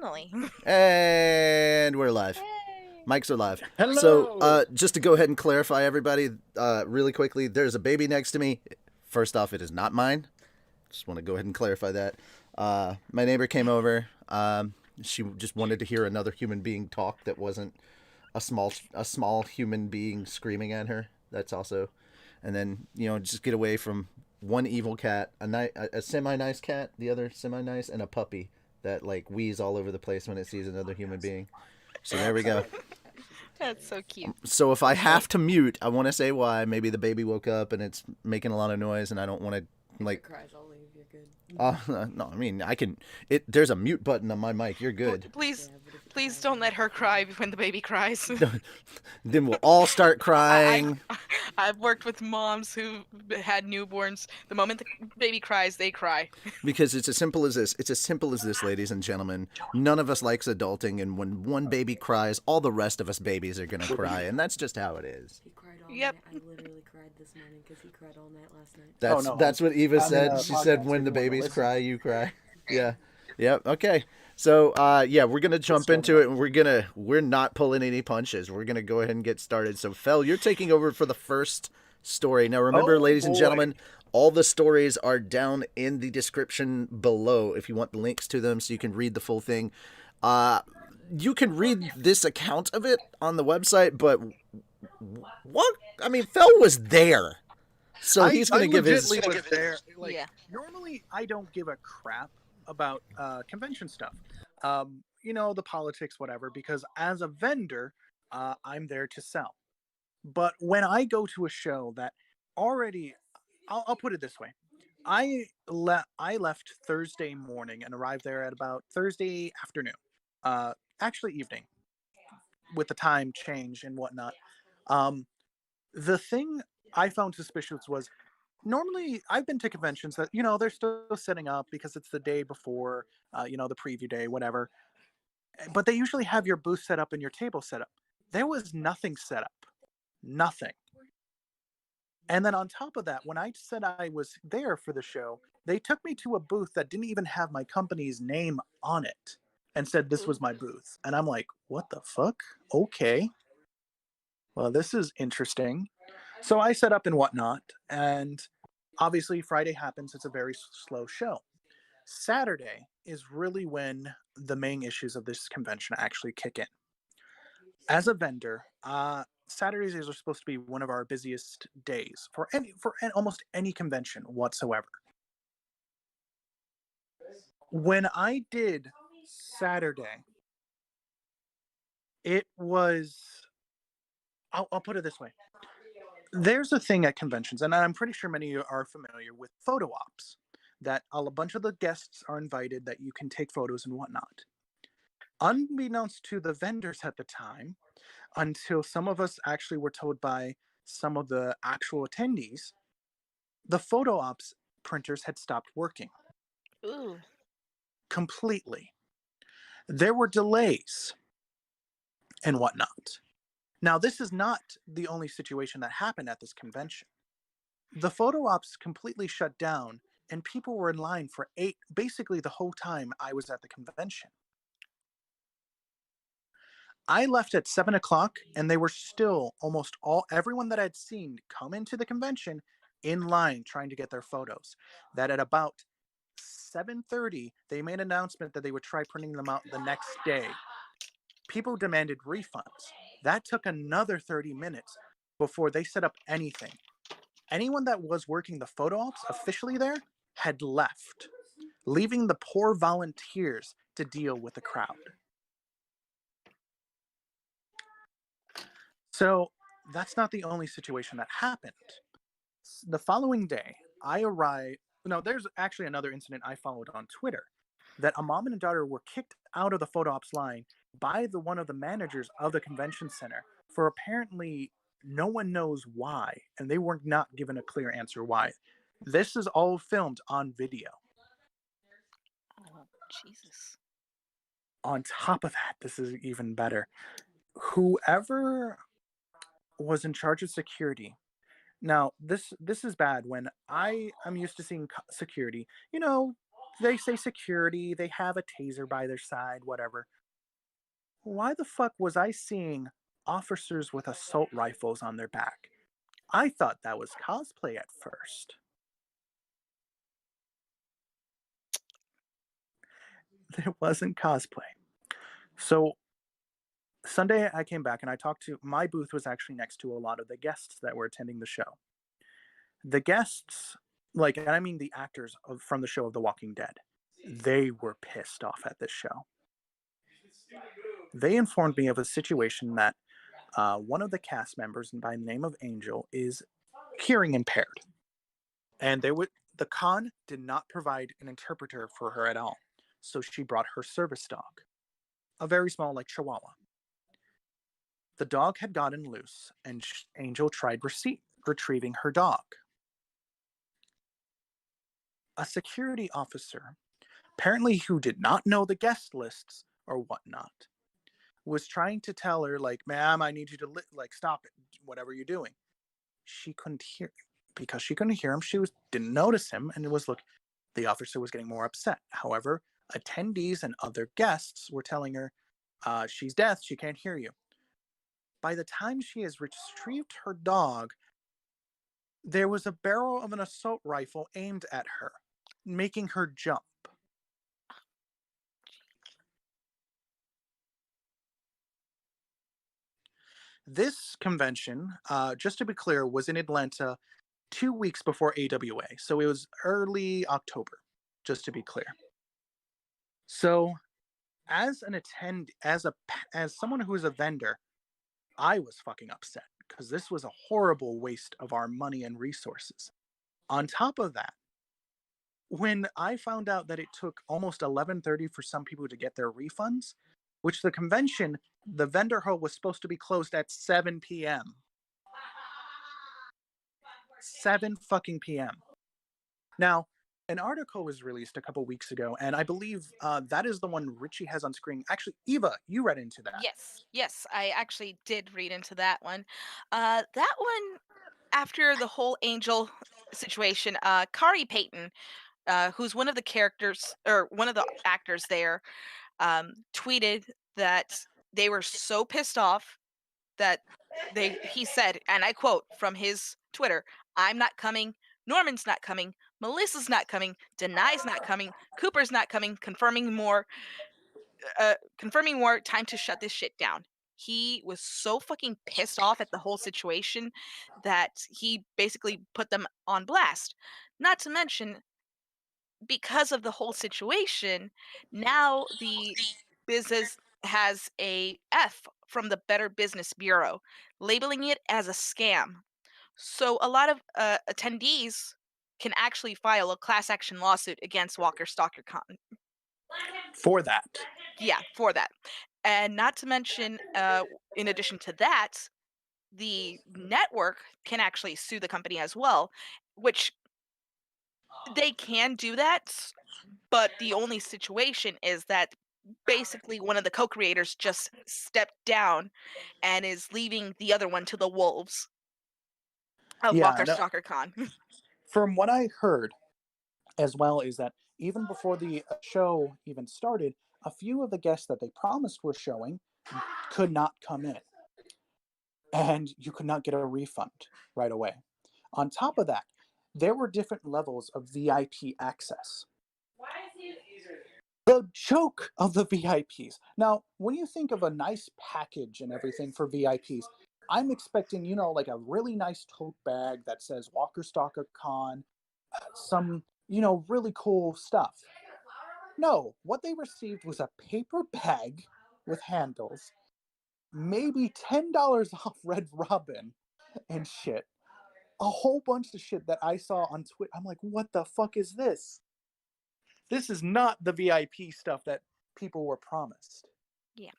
Finally. And we're live. Yay. Mics are live. Hello. So, just to go ahead and clarify, everybody, really quickly, there's a baby next to me. First off, it is not mine. Just want to go ahead and clarify that. My neighbor came over. She just wanted to hear another human being talk that wasn't a small human being screaming at her. That's also, and then just get away from one evil cat, a semi-nice cat, the other semi-nice, and a puppy that like wheezes all over the place when it sees another human being. So there we go. That's so cute. So if I have to mute, I want to say why. Maybe the baby woke up and it's making a lot of noise, and I don't want to like. If it cries, I'll leave. You're good. No, I mean I can. There's a mute button on my mic. You're good. Please don't let her cry when the baby cries. Then we'll all start crying. I've worked with moms who had newborns. The moment the baby cries, they cry. Because it's as simple as this. It's as simple as this, ladies and gentlemen. None of us likes adulting, and when one baby cries, all the rest of us babies are gonna cry, and that's just how it is. He cried all Yep. night. I literally cried this morning because he cried all night last night. That's what Eva said. She said, "When the babies cry, you cry." Yeah. Yep. Okay. So, we're gonna jump into it, and we're not pulling any punches. We're gonna go ahead and get started. So, Fel, you're taking over for the first story. Now, remember, ladies and gentlemen, all the stories are down in the description below if you want the links to them, so you can read the full thing. You can read this account of it on the website, but what? I mean, Fel was there. So he's going to give his... was there. Like, Yeah. Normally, I don't give a crap about convention stuff. The politics, whatever, because as a vendor, I'm there to sell. But when I go to a show that already... I'll put it this way. I left Thursday morning and arrived there at about Thursday afternoon. Actually, evening. With the time change and whatnot. The thing I found suspicious was normally I've been to conventions that, they're still setting up because it's the day before, the preview day, whatever. But they usually have your booth set up and your table set up. There was nothing set up. Nothing. And then on top of that, when I said I was there for the show, they took me to a booth that didn't even have my company's name on it and said this was my booth. And I'm like, what the fuck? Okay. Well, this is interesting. So I set up and whatnot, and obviously Friday happens. It's a very slow show. Saturday is really when the main issues of this convention actually kick in. As a vendor, Saturdays are supposed to be one of our busiest days for almost any convention whatsoever. When I did Saturday, it was... I'll put it this way. There's a thing at conventions, and I'm pretty sure many of you are familiar with photo ops, that a bunch of the guests are invited, that you can take photos and whatnot. Unbeknownst to the vendors at the time, until some of us actually were told by some of the actual attendees, the photo ops printers had stopped working. Ooh. Completely. There were delays and whatnot. Now, this is not the only situation that happened at this convention. The photo ops completely shut down, and people were in line for basically the whole time I was at the convention. I left at 7 o'clock, and they were still everyone that I'd seen come into the convention in line trying to get their photos. That at about 7:30, they made an announcement that they would try printing them out the next day. People demanded refunds. That took another 30 minutes before they set up anything. Anyone that was working the photo ops officially there had left, leaving the poor volunteers to deal with the crowd. So that's not the only situation that happened. The following day, I arrived... No, there's actually another incident I followed on Twitter, that a mom and a daughter were kicked out of the photo ops line by one of the managers of the convention center for apparently no one knows why, and they were not given a clear answer why. This is all filmed on video. Oh, Jesus. On top of that, this is even better. Whoever was in charge of security... Now, this is bad when I'm used to seeing security, They say security, they have a taser by their side, whatever. Why the fuck was I seeing officers with assault rifles on their back? I thought that was cosplay at first. It wasn't cosplay. So Sunday I came back and I talked to my booth was actually next to a lot of the guests that were attending the show. The guests, like, and I mean the actors from the show of The Walking Dead, they were pissed off at this show. They informed me of a situation that one of the cast members, by the name of Angel, is hearing impaired, and the con did not provide an interpreter for her at all, so she brought her service dog, a very small, like Chihuahua. The dog had gotten loose, and Angel tried retrieving her dog. A security officer, apparently who did not know the guest lists or whatnot, was trying to tell her, like, ma'am, I need you to stop it, whatever you're doing. She couldn't hear, because she couldn't hear him. Didn't notice him, and the officer was getting more upset. However, attendees and other guests were telling her, she's deaf, she can't hear you. By the time she has retrieved her dog, there was a barrel of an assault rifle aimed at her, making her jump. This convention, just to be clear, was in Atlanta 2 weeks before AWA. So it was early October, just to be clear. So as someone who is a vendor, I was fucking upset because this was a horrible waste of our money and resources. On top of that, when I found out that it took almost 11:30 for some people to get their refunds, which the vendor hall was supposed to be closed at 7 p.m. 7 fucking p.m. Now, an article was released a couple weeks ago, and I believe that is the one Richie has on screen. Actually, Eva, you read into that. Yes, I actually did read into that one. That one, after the whole Angel situation, Kari Payton, who's one of the characters or one of the actors there, tweeted that they were so pissed off that he said, and I quote from his Twitter, "I'm not coming, Norman's not coming, Melissa's not coming, Denai's not coming, Cooper's not coming, confirming more, time to shut this shit down." He was so fucking pissed off at the whole situation that he basically put them on blast. Not to mention, because of the whole situation, now the business has a F from the Better Business Bureau, labeling it as a scam. So a lot of attendees can actually file a class action lawsuit against Walker Stalker Con. For that. Yeah, for that. And not to mention, in addition to that, the network can actually sue the company as well, which they can do that, but the only situation is that basically one of the co-creators just stepped down and is leaving the other one to the wolves of Walker Stalker Con. From what I heard as well is that even before the show even started, a few of the guests that they promised were showing could not come in. And you could not get a refund right away. On top of that, there were different levels of VIP access. The joke of the VIPs. Now, when you think of a nice package and everything for VIPs, I'm expecting, like a really nice tote bag that says Walker Stalker Con, some, really cool stuff. No, what they received was a paper bag with handles, maybe $10 off Red Robin and shit. A whole bunch of shit that I saw on Twitter. I'm like, what the fuck is this? This is not the VIP stuff that people were promised. Yeah.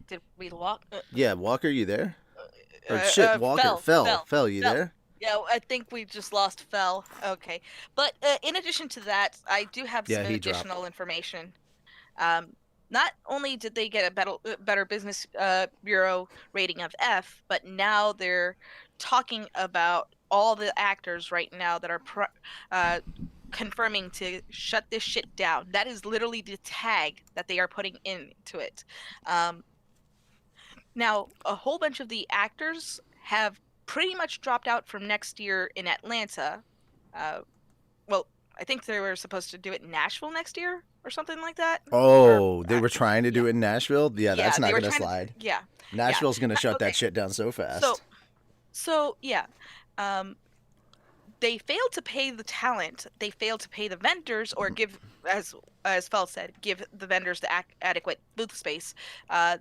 Did we lock? Yeah, Walker, you there? Or shit, Walker, Fell, you there? Yeah, I think we just lost Fell. Okay, but in addition to that, I do have some additional information. not only did they get a better business bureau rating of F, but now they're talking about all the actors right now that are confirming to shut this shit down. That is literally the tag that they are putting into it. Now, a whole bunch of the actors have pretty much dropped out from next year in Atlanta. Well, I think they were supposed to do it in Nashville next year or something like that. Or Oh, they were trying to yeah, do it in Nashville? Yeah, that's yeah, not they were going to trying to. slide. Yeah. Nashville's going to shut that Okay, shit down so so fast. yeah, um, they failed to pay the talent. They failed to pay the vendors or give, as Fel said, give the vendors the adequate booth space.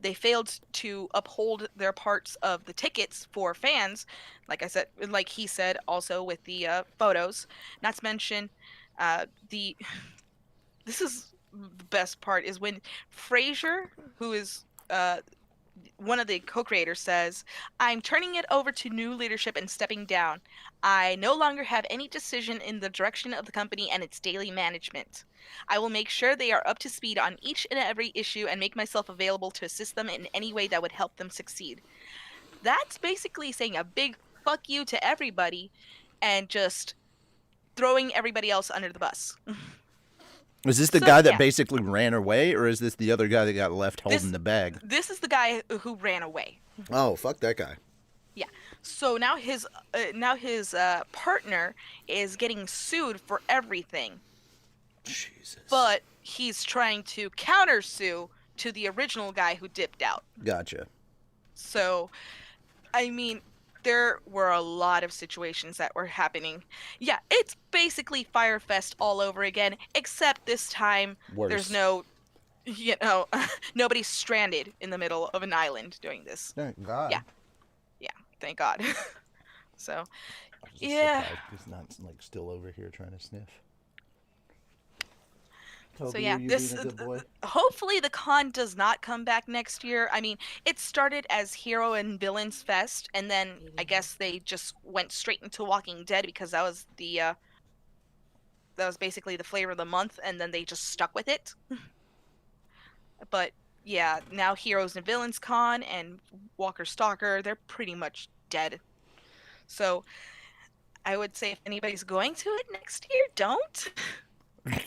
They failed to uphold their parts of the tickets for fans, like I said, like he said, also with the photos. Not to mention, the this is the best part is when Frasier, who is one of the co-creators, says, "I'm turning it over to new leadership and stepping down. I no longer have any decision in the direction of the company and its daily management. I will make sure they are up to speed on each and every issue and make myself available to assist them in any way that would help them succeed." That's basically saying a big fuck you to everybody and just throwing everybody else under the bus. Is this the So guy that yeah, basically ran away, or is this the other guy that got left holding this the bag? this is the guy who ran away. Oh, fuck that guy. Yeah. So now his partner is getting sued for everything, Jesus. but he's trying to counter sue to the original guy who dipped out. Gotcha. So, I mean, there were a lot of situations that were happening. Yeah, it's basically Firefest all over again, except this time there's Worse. no, you know, nobody's stranded in the middle of an island doing this. Thank God. Yeah, yeah, thank God. So, I was just yeah. surprised he's not like still over here trying to sniff. So Toby, are yeah, you this being a good boy? hopefully the con does not come back next year. I mean, it started as Hero and Villains Fest, and then I guess they just went straight into Walking Dead because that was basically the flavor of the month, and then they just stuck with it. But yeah, now Heroes and Villains Con and Walker Stalker, they're pretty much dead. So I would say if anybody's going to it next year, don't.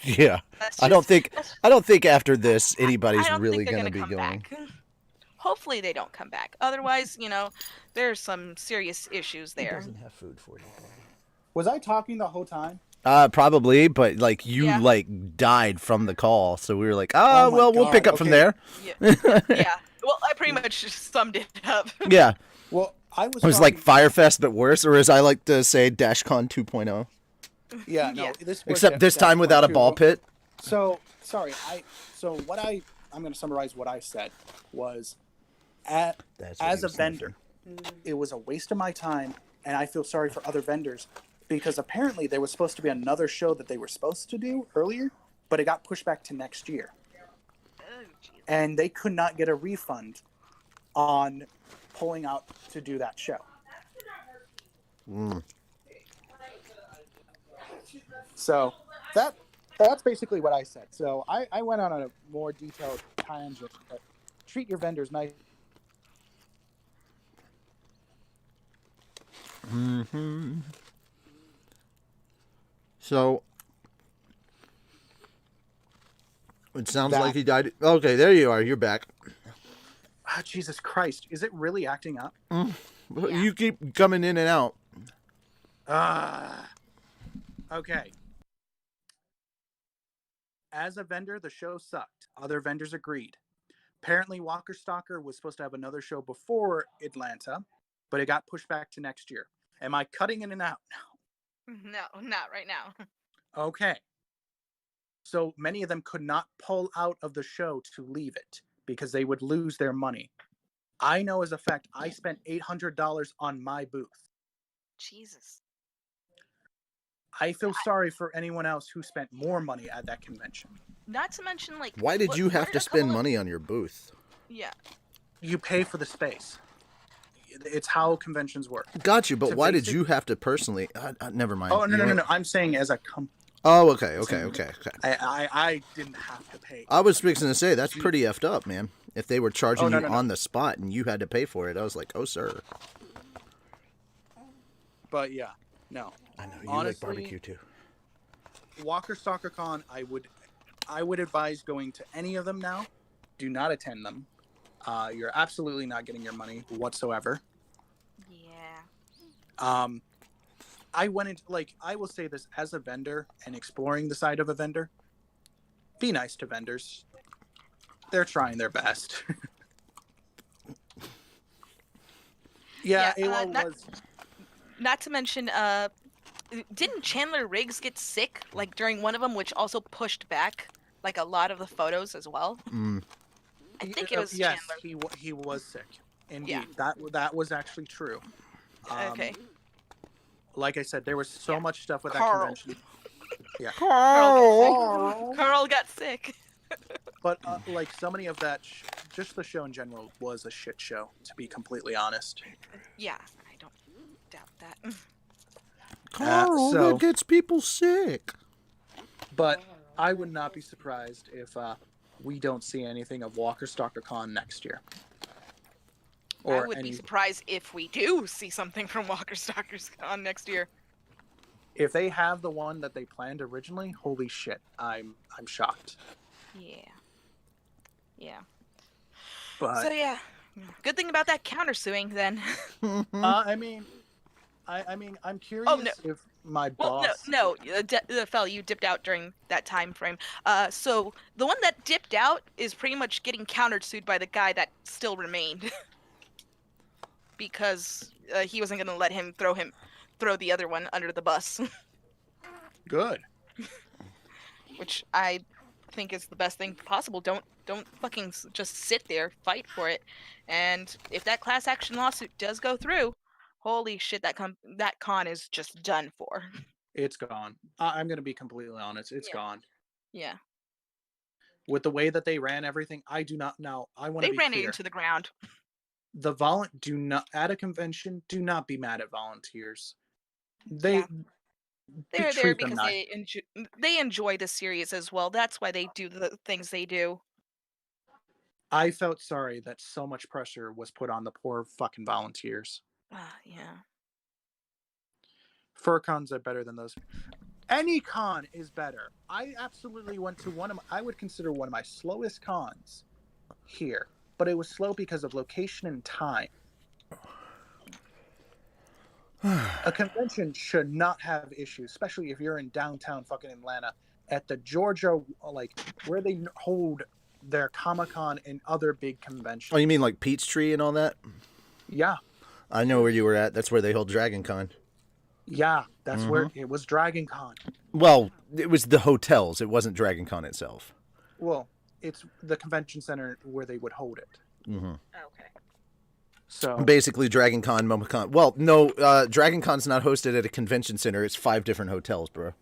Yeah. That's I don't just think that's I don't think after this I anybody's don't think really they're gonna gonna be come going. back. Hopefully they don't come back. Otherwise, there's some serious issues He there. doesn't have food for you. Was I talking the whole time? Probably, but like you Yeah. like died from the call, so we were like, Oh my well, we'll pick God, up from okay. there. Yeah. Yeah. Well, I pretty much just summed it up. Yeah. Well, I It was was like talking. Firefest but worse, or as I like to say, DashCon 2.0. Yeah, no, Yeah. this was Except this time Dash without a 22. ball pit. So sorry, so what I'm going to summarize what I said was, as a vendor, it was a waste of my time, and I feel sorry for other vendors because apparently there was supposed to be another show that they were supposed to do earlier, but it got pushed back to next year, Oh, jeez. and they could not get a refund on pulling out to do that show. So that's basically what I said. So I went on a more detailed tangent, but treat your vendors nice. So it sounds That- like he died. Okay, there you are. You're back. Ah, Jesus Christ. Is it really acting up? Yeah. You keep coming in and out. Okay. As a vendor, the show sucked. Other vendors agreed. Apparently, Walker Stalker was supposed to have another show before Atlanta, but it got pushed back to next year. Am I cutting in and out now? No, not right now. Okay. So many of them could not pull out of the show to leave it because they would lose their money. I know as a fact, I spent $800 on my booth. Jesus. I feel sorry for anyone else who spent more money at that convention. Not to mention, like, Why did you have weren't to a spend couple of- money on your booth? Yeah. You pay for the space. It's how conventions work. Got you, but To why did basic- you have to personally? Never mind. Oh, You know no. what? I'm saying as a Oh, okay. I didn't have to pay. I was fixing to say that's pretty effed up, man. If they were charging no, you no, no. on the spot and you had to pay for it, I was like, oh, sir. But yeah, no. I know you Honestly, like barbecue too. Walker Stalker Con, I would advise going to any of them now. Do not attend them. You're absolutely not getting your money whatsoever. Yeah. I went into, like, I will say this as a vendor and exploring the side of a vendor. Be nice to vendors. They're trying their best. Yeah, Alo was. Not to mention, didn't Chandler Riggs get sick like during one of them, which also pushed back like a lot of the photos as well? I think it was Yes, Chandler. he was sick. Indeed, Yeah. that was actually true. Okay. Like I said, there was so much stuff with Carl. that convention. Yeah. Carl got sick. But like so many of that, just the show in general was a shit show, to be completely honest. Yeah, I don't doubt that. Carl, that gets people sick. But I would not be surprised if we don't see anything of Walker Stalker Con next year. I would be surprised if we do see something from Walker Stalker's Con next year. If they have the one that they planned originally, holy shit, I'm shocked. Yeah. But So yeah, good thing about that countersuing then. I mean, I'm curious if my boss. Well, no, fella, you dipped out during that time frame. So the one that dipped out is pretty much getting countersued by the guy that still remained, because he wasn't gonna let him throw the other one under the bus. Good. Which I think is the best thing possible. Don't fucking just sit there, fight for it. And if that class action lawsuit does go through, holy shit, that con is just done for. It's gone. I'm going to be completely honest. It's gone. Yeah. With the way that they ran everything, I do not know. I want to be clear. They ran it into the ground. Do not at a convention. Do not be mad at volunteers. They're there because they enjoy the series as well. That's why they do the things they do. I felt sorry that so much pressure was put on the poor fucking volunteers. Yeah. Fur cons are better than those. Any con is better. I absolutely went to I would consider one of my slowest cons here, but it was slow because of location and time. A convention should not have issues, especially if you're in downtown fucking Atlanta at the Georgia, like where they hold their Comic-Con and other big conventions. Oh, you mean like Peachtree and all that? Yeah. I know where you were at. That's where they hold Dragon Con. Yeah, that's where it was Dragon Con. Well, it was the hotels. It wasn't Dragon Con itself. Well, it's the convention center where they would hold it. Mm-hmm. Okay. So basically, Dragon Con, MomoCon. Well, no, Dragon Con's not hosted at a convention center. It's 5 different hotels, bro.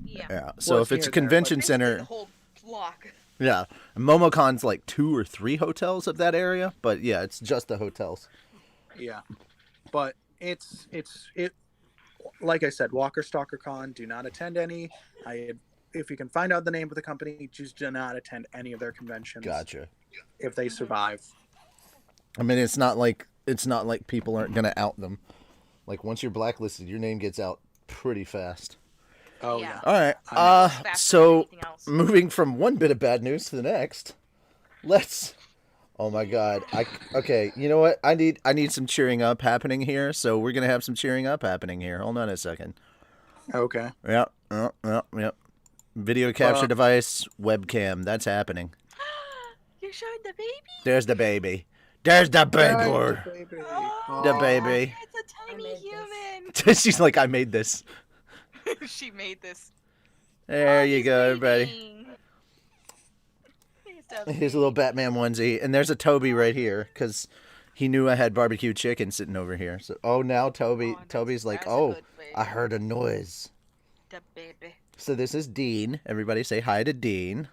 Yeah. So if it's a convention center, the whole block. Yeah, MomoCon's like 2 or 3 hotels of that area, but yeah, it's just the hotels. Yeah, but it. Like I said, Walker Stalker Con. Do not attend any. If you can find out the name of the company, just do not attend any of their conventions. Gotcha. If they survive. I mean, it's not like people aren't gonna out them. Like once you're blacklisted, your name gets out pretty fast. Oh yeah. All right. So moving from one bit of bad news to the next, let's. Oh my God. Okay. You know what? I need some cheering up happening here. So we're gonna have some cheering up happening here. Hold on a second. Okay. Yep. Video capture device, webcam. That's happening. You're showing the baby. There's the baby. There's the baby. The baby. It's a tiny human. She's like, I made this. She made this. There you go, everybody. Here's a little Batman onesie, and there's a Toby right here because he knew I had barbecue chicken sitting over here. So, now Toby's like, I heard a noise. The baby. So this is Dean. Everybody say hi to Dean.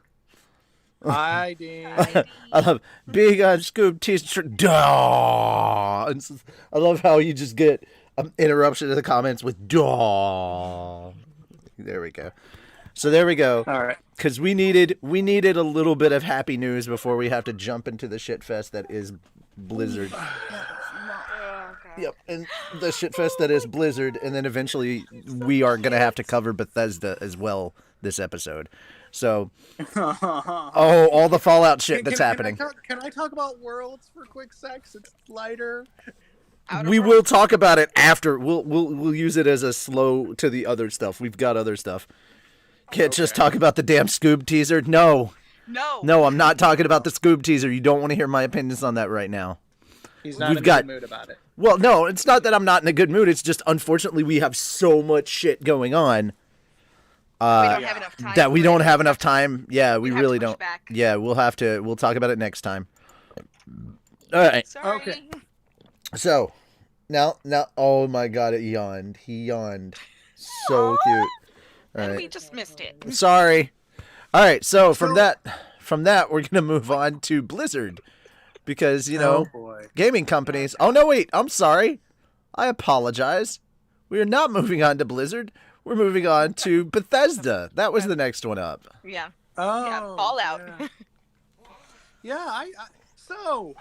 Hi, Dean. I love big unscooped t-shirt. I love how you just get an interruption of the comments with daw. There we go. So there we go. All right. Because we needed a little bit of happy news before we have to jump into the shit fest that is Blizzard. Yep, and the shit fest that is Blizzard, and then eventually we are gonna have to cover Bethesda as well this episode. So, all the Fallout shit that's happening. Can I talk about Worlds for quick sex? It's lighter. We will talk about it after. We'll use it as a slow to the other stuff. We've got other stuff. Can't just talk about the damn Scoob teaser. No, I'm not talking about the Scoob teaser. You don't want to hear my opinions on that right now. He's not in a good mood about it. Well, no, it's not that I'm not in a good mood. It's just, unfortunately, we have so much shit going on. We don't have enough time. That we don't have enough time. Yeah, we really don't. Back. Yeah, we'll talk about it next time. All right. Sorry. Okay. So, now, oh my God, it yawned. He yawned. So cute. All And right. we just missed it. Sorry. All right, so from that, we're going to move on to Blizzard. Because, gaming companies... Oh, no, wait. I'm sorry. I apologize. We are not moving on to Blizzard. We're moving on to Bethesda. That was the next one up. Yeah. Oh. Yeah, Fallout. Yeah, so...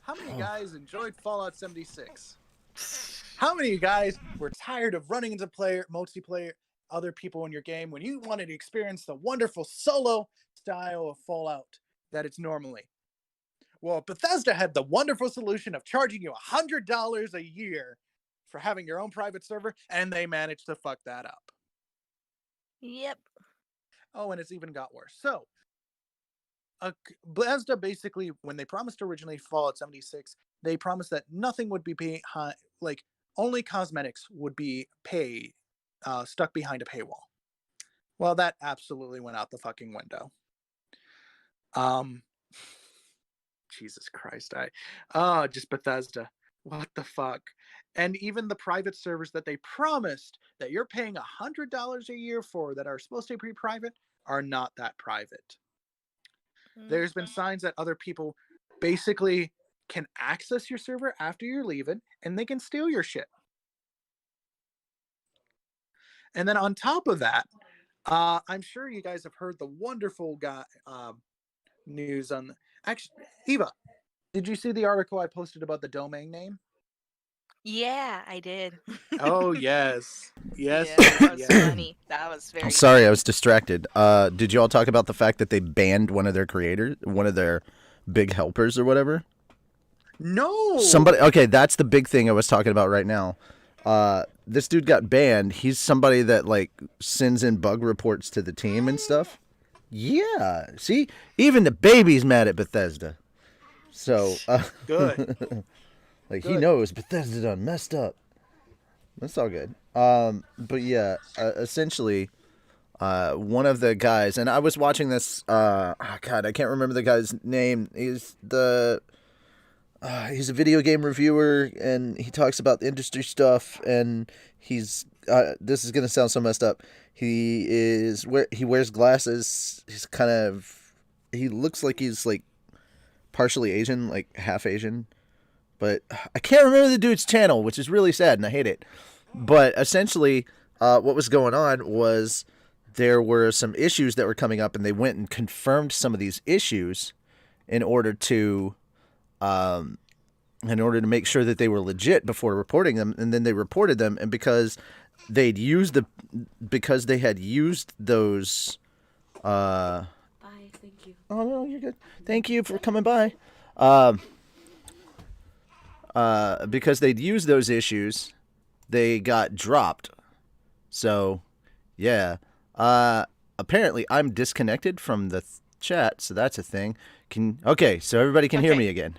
How many guys enjoyed Fallout 76? How many of you guys were tired of running into multiplayer, other people in your game when you wanted to experience the wonderful solo style of Fallout that it's normally? Well, Bethesda had the wonderful solution of charging you $100 a year for having your own private server, and they managed to fuck that up. Yep. Oh, and it's even got worse. So, Bethesda basically, when they promised originally Fallout 76, they promised that nothing would be only cosmetics would be stuck behind a paywall. Well, that absolutely went out the fucking window. Jesus Christ, just Bethesda. What the fuck? And even the private servers that they promised that you're paying $100 a year for that are supposed to be private are not that private. There's been signs that other people basically can access your server after you're leaving, and they can steal your shit. And then on top of that, I'm sure you guys have heard the wonderful news on... Actually, Eva, did you see the article I posted about the domain name? Yeah, I did. Oh, yes. Yes. Yeah, that was funny. That was very... Sorry, I was distracted. Did you all talk about the fact that they banned one of their creators, one of their big helpers or whatever? No! Okay, that's the big thing I was talking about right now. This dude got banned. He's somebody that, sends in bug reports to the team and stuff. Yeah. See? Even the baby's mad at Bethesda. So, good. He knows Bethesda done messed up. That's all good. But yeah, essentially, one of the guys, and I was watching this, God, I can't remember the guy's name. He's a video game reviewer, and he talks about industry stuff, and he's, this is going to sound so messed up. He wears glasses. He looks like he's partially Asian, half Asian. But I can't remember the dude's channel, which is really sad, and I hate it. But essentially, what was going on was there were some issues that were coming up, and they went and confirmed some of these issues in order to make sure that they were legit before reporting them. And then they reported them, and because they had used those. Bye. Thank you. Oh no, you're good. Thank you for coming by. Because they'd used those issues, they got dropped. So, yeah. Apparently, I'm disconnected from the chat, so that's a thing. Okay, so everybody can hear me again.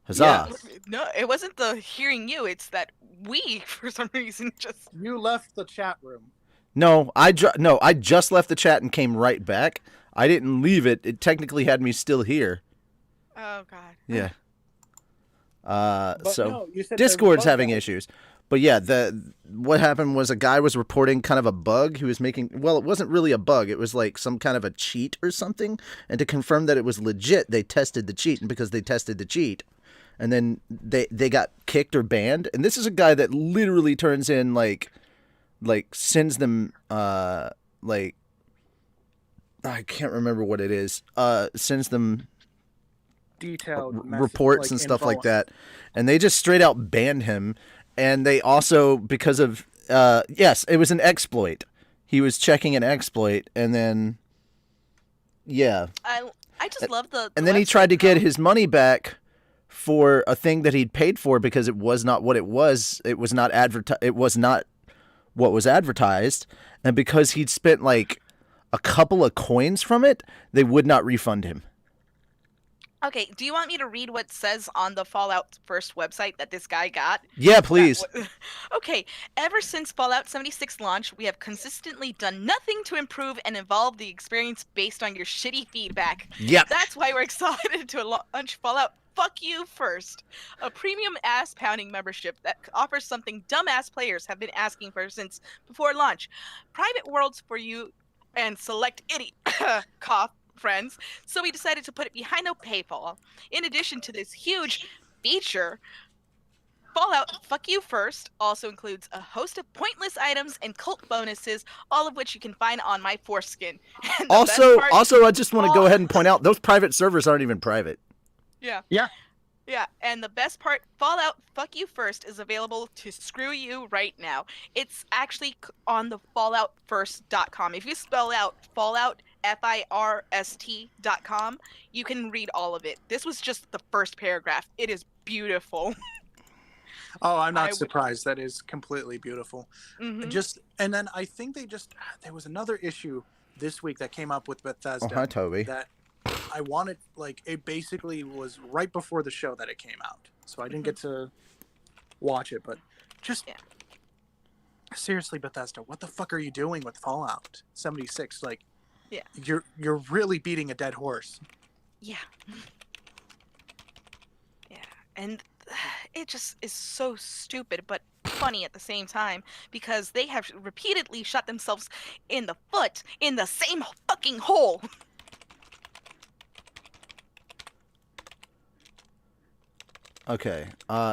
Huzzah! Yeah. No, it wasn't the hearing you. It's that we, for some reason, just... You left the chat room. No, I just left the chat and came right back. I didn't leave it. It technically had me still here. Oh, God. Yeah. You said Discord's having issues. But yeah, what happened was a guy was reporting kind of a bug. He was making, well, it wasn't really a bug. It was some kind of a cheat or something. And to confirm that it was legit, they tested the cheat. And because they tested the cheat, and then they got kicked or banned. And this is a guy that literally turns in like sends them like I can't remember what it is. Sends them Detailed reports like and stuff info. like that, and they just straight out banned him. And they also, because of yes, it was an exploit. He was checking an exploit, and then yeah, I just love the and then he tried website to get though. his money back for a thing that he'd paid for because it was not what it was. It was not It was not what was advertised, and because he'd spent like a couple of coins from it, they would not refund him. Okay, do you want me to read what says on the Fallout First website that this guy got? Yeah, please. Okay, ever since Fallout 76 launch, we have consistently done nothing to improve and evolve the experience based on your shitty feedback. Yep. That's why we're excited to launch Fallout Fuck You First, a premium ass-pounding membership that offers something dumbass players have been asking for since before launch. Private worlds for you and select idiot cough friends, so we decided to put it behind a paywall. In addition to this huge feature, Fallout Fuck You First also includes a host of pointless items and cult bonuses, all of which you can find on my foreskin. And the best part, Also, I just want to go ahead and point out those private servers aren't even private. Yeah. Yeah. Yeah, and the best part, Fallout Fuck You First is available to screw you right now. It's actually on the falloutfirst.com. If you spell out Fallout FIRST.com, you can read all of it. This was just the first paragraph. It is beautiful. Oh, I'm not surprised. That is completely beautiful. Mm-hmm. And then I think there was another issue this week that came up with Bethesda. Oh, hi, Toby. That I wanted, like, it basically was right before the show that it came out, so I didn't get to watch it. But seriously, Bethesda, what the fuck are you doing with Fallout 76? Like, you're really beating a dead horse. Yeah. Yeah, and it just is so stupid, but funny at the same time, because they have repeatedly shot themselves in the foot in the same fucking hole. Okay.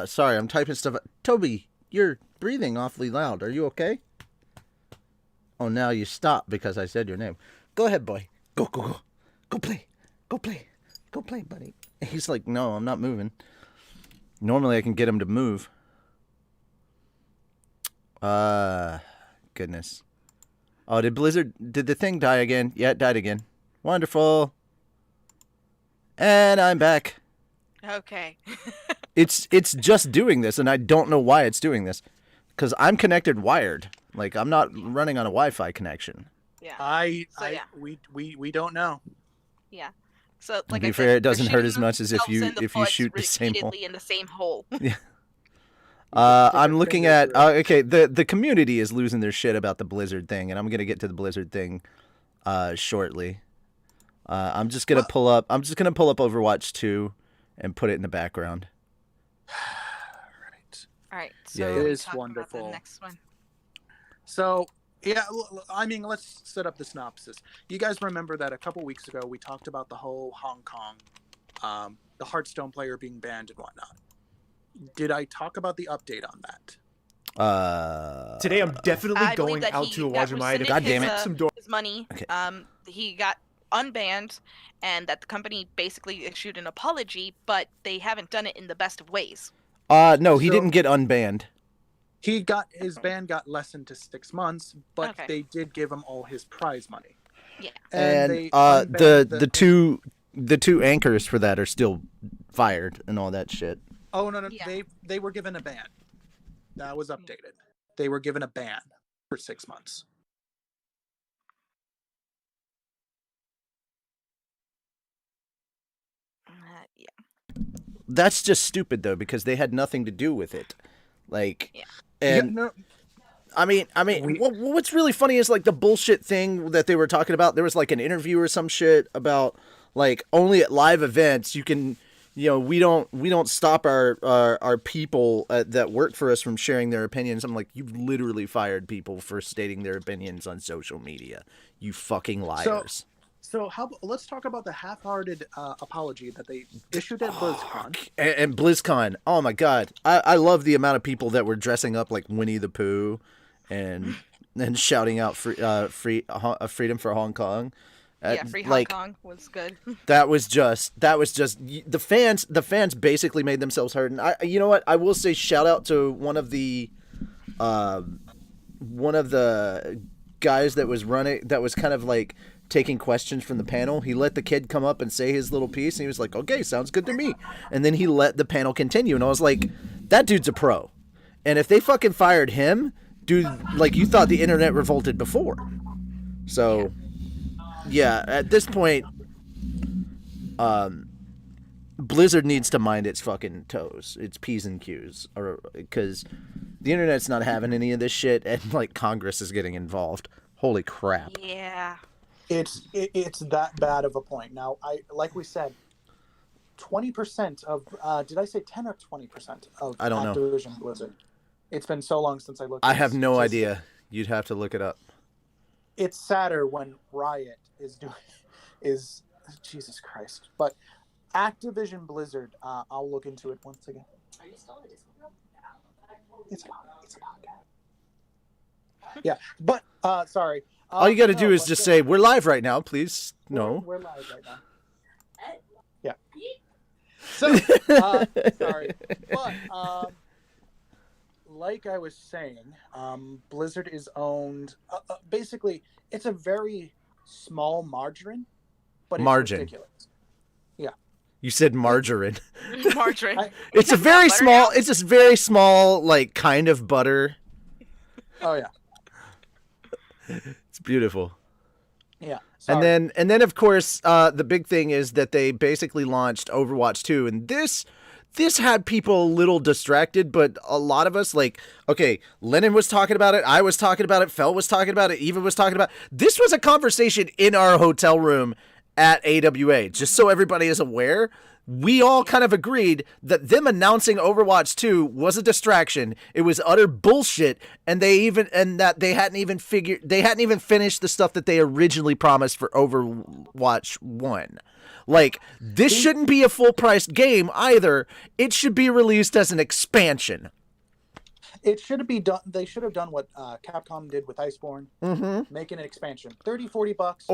Sorry, I'm typing stuff. Toby, you're breathing awfully loud. Are you okay? Oh, now you stop because I said your name. Go ahead, boy. Go. Go play. Go play. Go play, buddy. He's like, no, I'm not moving. Normally I can get him to move. Goodness. Oh, did the thing die again? Yeah, it died again. Wonderful. And I'm back. Okay. It's just doing this, and I don't know why it's doing this. Because I'm connected wired. Like, I'm not running on a Wi-Fi connection. Yeah. We don't know. Yeah. So, like, to be fair, it doesn't hurt as much as if you shoot the same hole. In the same hole. Yeah. I'm looking at okay. The community is losing their shit about the Blizzard thing, and I'm gonna get to the Blizzard thing shortly. I'm just gonna pull up Overwatch 2 and put it in the background. All right. So it is wonderful. About the next one. So, yeah, I mean, let's set up the synopsis. You guys remember that a couple weeks ago we talked about the whole Hong Kong, the Hearthstone player being banned and whatnot. Did I talk about the update on that? Today I'm definitely going out to a Wajimai. God damn it! His money. Okay. He got unbanned, and that the company basically issued an apology, but they haven't done it in the best of ways. No, he didn't get unbanned. His ban got lessened to 6 months, but they did give him all his prize money. Yeah. And the two anchors for that are still fired and all that shit. Oh no, they were given a ban. That was updated. They were given a ban for 6 months. Yeah. That's just stupid though, because they had nothing to do with it. Like, and I mean, what's really funny is like the bullshit thing that they were talking about. There was like an interview or some shit about like only at live events you can, we don't stop our people that work for us from sharing their opinions. I'm like, you've literally fired people for stating their opinions on social media. You fucking liars. So let's talk about the half-hearted apology that they issued at BlizzCon. And BlizzCon, oh my god, I love the amount of people that were dressing up like Winnie the Pooh and shouting out freedom for Hong Kong. Yeah, Free Hong Kong was good. that was just the fans basically made themselves heard. And you know what, I will say shout out to one of the guys that was kind of like taking questions from the panel. He let the kid come up and say his little piece, and he was like, okay, sounds good to me. And then he let the panel continue, and I was like, that dude's a pro. And if they fucking fired him, dude, like, you thought the internet revolted before. So yeah, at this point, Blizzard needs to mind its fucking toes, its P's and Q's, or because the internet's not having any of this shit, and like Congress is getting involved. Holy crap! Yeah, it's that bad of a point. Now, like we said, 20% of did I say 10 or 20% of I don't know. Activision Blizzard? It's been so long since I looked. I have no idea. You'd have to look it up. It's sadder when Riot is Jesus Christ. But Activision Blizzard, I'll look into it once again. Are you still in Discord? It's about that. Yeah, but sorry. All you got to do is just say, "We're live right now, please." No, we're live right now. Yeah. So sorry, but like I was saying, Blizzard is owned. Basically, it's a very small margarine, but it's ridiculous. Yeah. You said margarine. Margarine. It's a very small. It's this very small, like, kind of butter. Oh yeah. It's beautiful. Yeah. Sorry. And then of course, the big thing is that they basically launched Overwatch 2, and this had people a little distracted, but a lot of us, like, okay, Lennon was talking about it, I was talking about it, Fel was talking about it, Eva was talking about it. This was a conversation in our hotel room at AWA, just so everybody is aware. We all kind of agreed that them announcing Overwatch 2 was a distraction. It was utter bullshit, and they hadn't even finished the stuff that they originally promised for Overwatch 1. Like, this shouldn't be a full-priced game either. It should be released as an expansion. It should be done. They should have done what Capcom did with Iceborne, making an expansion, $30-$40,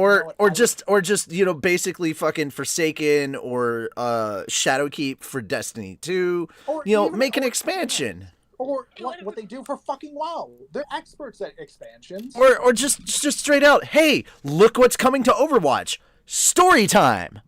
or just basically fucking Forsaken or Shadowkeep for Destiny 2. Or make an expansion. Or what they do for fucking WoW. They're experts at expansions. Or just straight out, hey, look what's coming to Overwatch. Story time.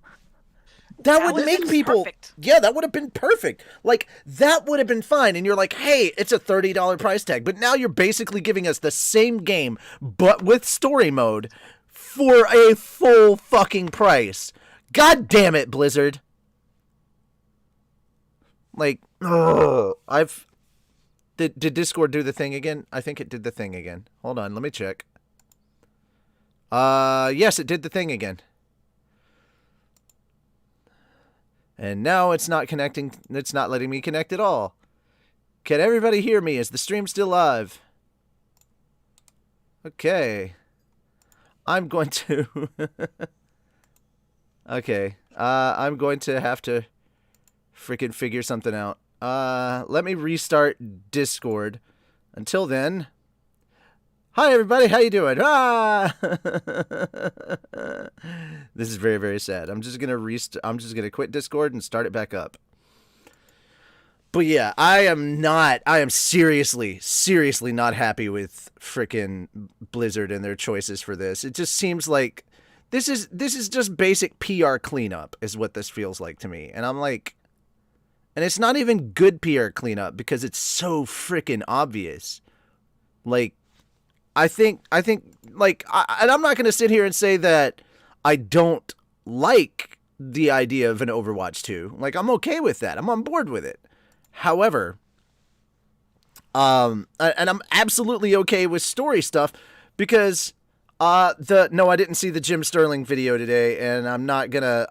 That would make people... Perfect. Yeah, that would have been perfect. Like, that would have been fine. And you're like, hey, it's a $30 price tag. But now you're basically giving us the same game, but with story mode, for a full fucking price. God damn it, Blizzard. Like, Did Discord do the thing again? I think it did the thing again. Hold on, let me check. Yes, it did the thing again. And now it's not connecting. It's not letting me connect at all. Can everybody hear me? Is the stream still live? Okay. I'm going to... Okay. I'm going to have to freaking figure something out. Let me restart Discord. Until then... Hi everybody, how you doing? This is very, very sad. I'm just gonna quit Discord and start it back up. But yeah, I am seriously not happy with frickin' Blizzard and their choices for this. It just seems like this is just basic PR cleanup is what this feels like to me. And I'm like, and it's not even good PR cleanup because it's so frickin' obvious. Like, I think, like, and I'm not going to sit here and say that I don't like the idea of an Overwatch 2. Like, I'm okay with that. I'm on board with it. However, and I'm absolutely okay with story stuff because, no, I didn't see the Jim Sterling video today, and I'm not gonna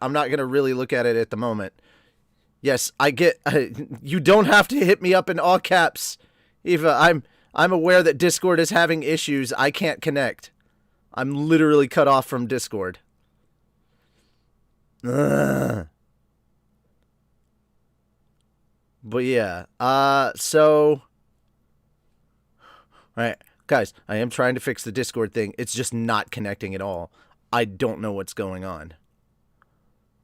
really look at it at the moment. Yes, I get, you don't have to hit me up in all caps, Eva. I'm aware that Discord is having issues. I can't connect. I'm literally cut off from Discord. Ugh. But yeah, so... Right, Guys, I am trying to fix the Discord thing. It's just not connecting at all. I don't know what's going on.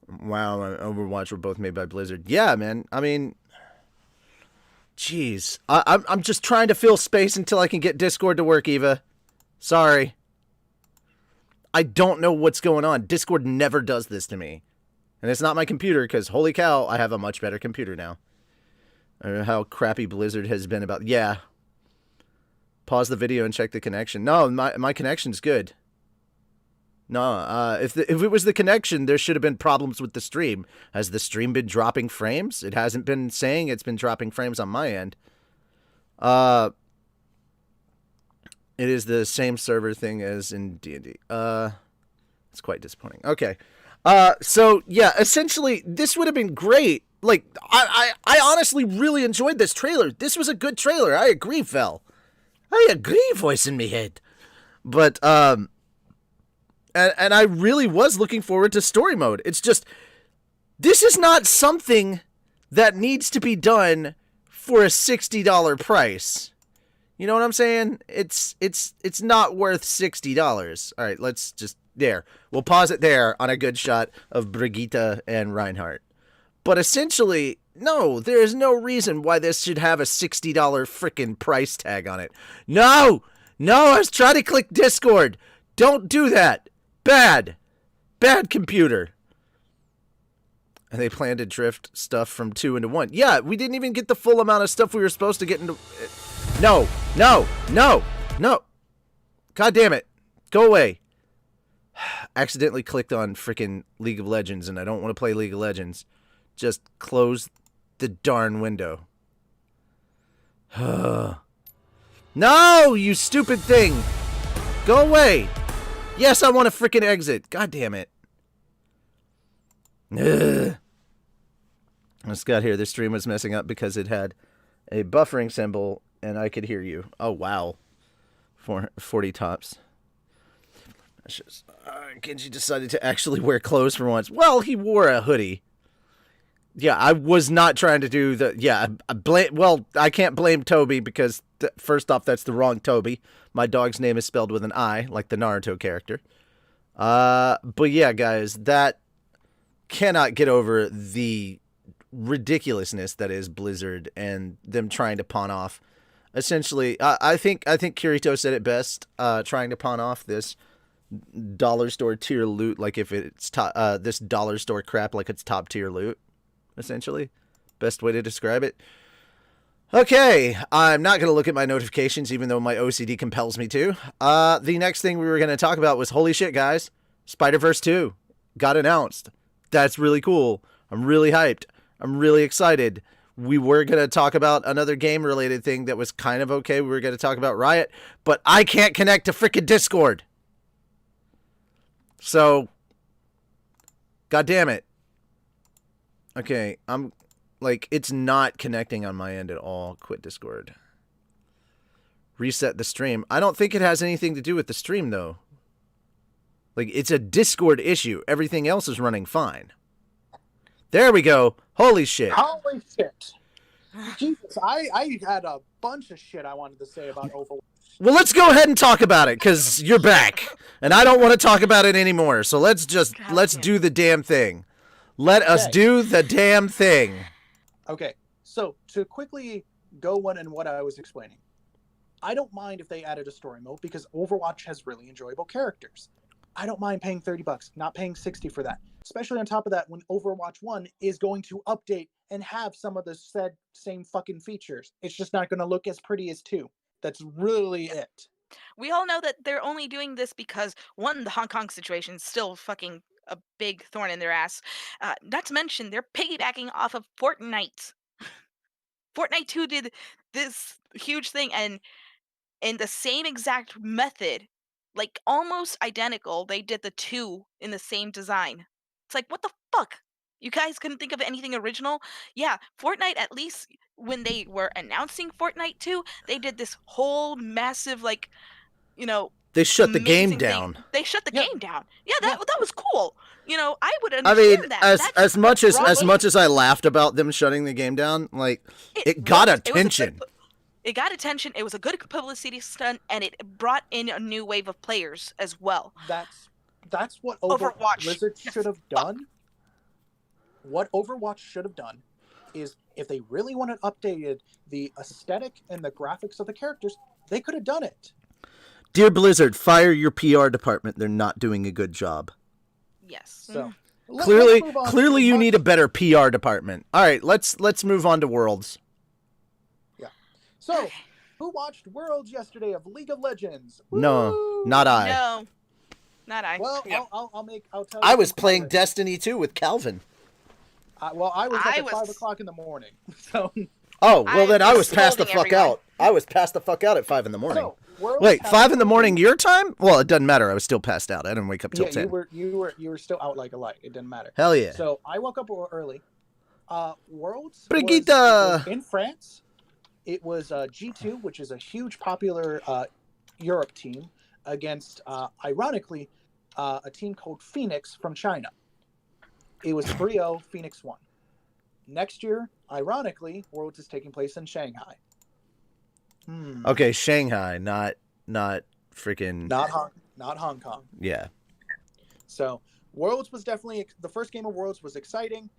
Wow, Overwatch were both made by Blizzard. Yeah, man. I mean, jeez. I'm just trying to fill space until I can get Discord to work, Eva. Sorry. I don't know what's going on. Discord never does this to me. And it's not my computer, because holy cow, I have a much better computer now. I don't know how crappy Blizzard has been about... Yeah. Pause the video and check the connection. No, my connection's good. No, if it was the connection, there should have been problems with the stream. Has the stream been dropping frames? It hasn't been saying it's been dropping frames on my end. It is the same server thing as in D&D. It's quite disappointing. Okay. So, yeah, essentially, this would have been great. Like, I honestly really enjoyed this trailer. This was a good trailer. I agree, Fel. I agree, voice in me head. But, and I really was looking forward to story mode. It's just, this is not something that needs to be done for a $60 price. You know what I'm saying? It's not worth $60. All right, let's just, there. We'll pause it there on a good shot of Brigitte and Reinhardt. But essentially, no, there is no reason why this should have a $60 frickin' price tag on it. No, I was trying to click Discord. Don't do that. Bad computer. And they plan to drift stuff from 2 into 1. Yeah, we didn't even get the full amount of stuff we were supposed to get into. No. God damn it. Go away. Accidentally clicked on freaking League of Legends, and I don't want to play League of Legends. Just close the darn window. No, you stupid thing. Go away. Yes, I want to freaking exit. God damn it. Let's get here. This stream was messing up because it had a buffering symbol and I could hear you. Oh, wow. 40 tops. Genji decided to actually wear clothes for once. Well, he wore a hoodie. Yeah, I was not trying to do the... Yeah, I can't blame Toby because, first off, that's the wrong Toby. My dog's name is spelled with an I, like the Naruto character. But yeah, guys, that cannot get over the ridiculousness that is Blizzard and them trying to pawn off. Essentially, I think Kirito said it best, trying to pawn off this dollar store tier loot, like if it's this dollar store crap like it's top tier loot. Essentially, best way to describe it. Okay, I'm not going to look at my notifications, even though my OCD compels me to. The next thing we were going to talk about was, holy shit, guys, Spider-Verse 2 got announced. That's really cool. I'm really hyped. I'm really excited. We were going to talk about another game-related thing that was kind of okay. We were going to talk about Riot, but I can't connect to frickin' Discord. So, god damn it. Okay, I'm... Like, it's not connecting on my end at all. Quit Discord. Reset the stream. I don't think it has anything to do with the stream, though. Like, it's a Discord issue. Everything else is running fine. There we go. Holy shit. Holy shit. Jesus, I had a bunch of shit I wanted to say about Overwatch. Well, let's go ahead and talk about it, because you're back. And I don't want to talk about it anymore. So let's do the damn thing. Let us do the damn thing. Okay, so to quickly go on in what I was explaining, I don't mind if they added a story mode because Overwatch has really enjoyable characters. I don't mind paying $30, not paying $60 for that. Especially on top of that, when Overwatch 1 is going to update and have some of the said same fucking features. It's just not going to look as pretty as 2. That's really it. We all know that they're only doing this because, one, the Hong Kong situation is still fucking a big thorn in their ass. Not to mention, they're piggybacking off of Fortnite. Fortnite 2 did this huge thing, and in the same exact method, like almost identical, they did the 2 in the same design. It's like, what the fuck? You guys couldn't think of anything original? Yeah, Fortnite, at least when they were announcing Fortnite 2, they did this whole massive, like, you know, they shut the game down. They shut the game down. Yeah, that was cool. You know, I would understand that. As much as I laughed about them shutting the game down, like it got attention. It got attention. It was a good publicity stunt, and it brought in a new wave of players as well. That's what Overwatch. Blizzard should have done. What Overwatch should have done is, if they really wanted updated the aesthetic and the graphics of the characters, they could have done it. Dear Blizzard, fire your PR department. They're not doing a good job. Yes. So clearly, you need a better PR department. All right, let's move on to Worlds. Yeah. So, who watched Worlds yesterday of League of Legends? Woo! No, not I. No, not I. Well, Yeah. I'll tell you. I was playing Destiny 2 with Calvin. I was up at 5 o'clock in the morning. So. Oh, well then I was passed the fuck everyone. out. I was passed the fuck out at 5 in the morning. So, Worlds wait, 5 in the morning your time? Well, it doesn't matter. I was still passed out. I didn't wake up till 10. you were still out like a light. It didn't matter. Hell yeah. So I woke up early. Worlds Brigitte! was in France. It was G2, which is a huge popular Europe team, against ironically a team called Phoenix from China. It was 3-0. Phoenix won. Next year, ironically, Worlds is taking place in Shanghai. Okay, Shanghai, not freaking. Not Hong Kong. Yeah. So Worlds was definitely, the first game of Worlds was exciting.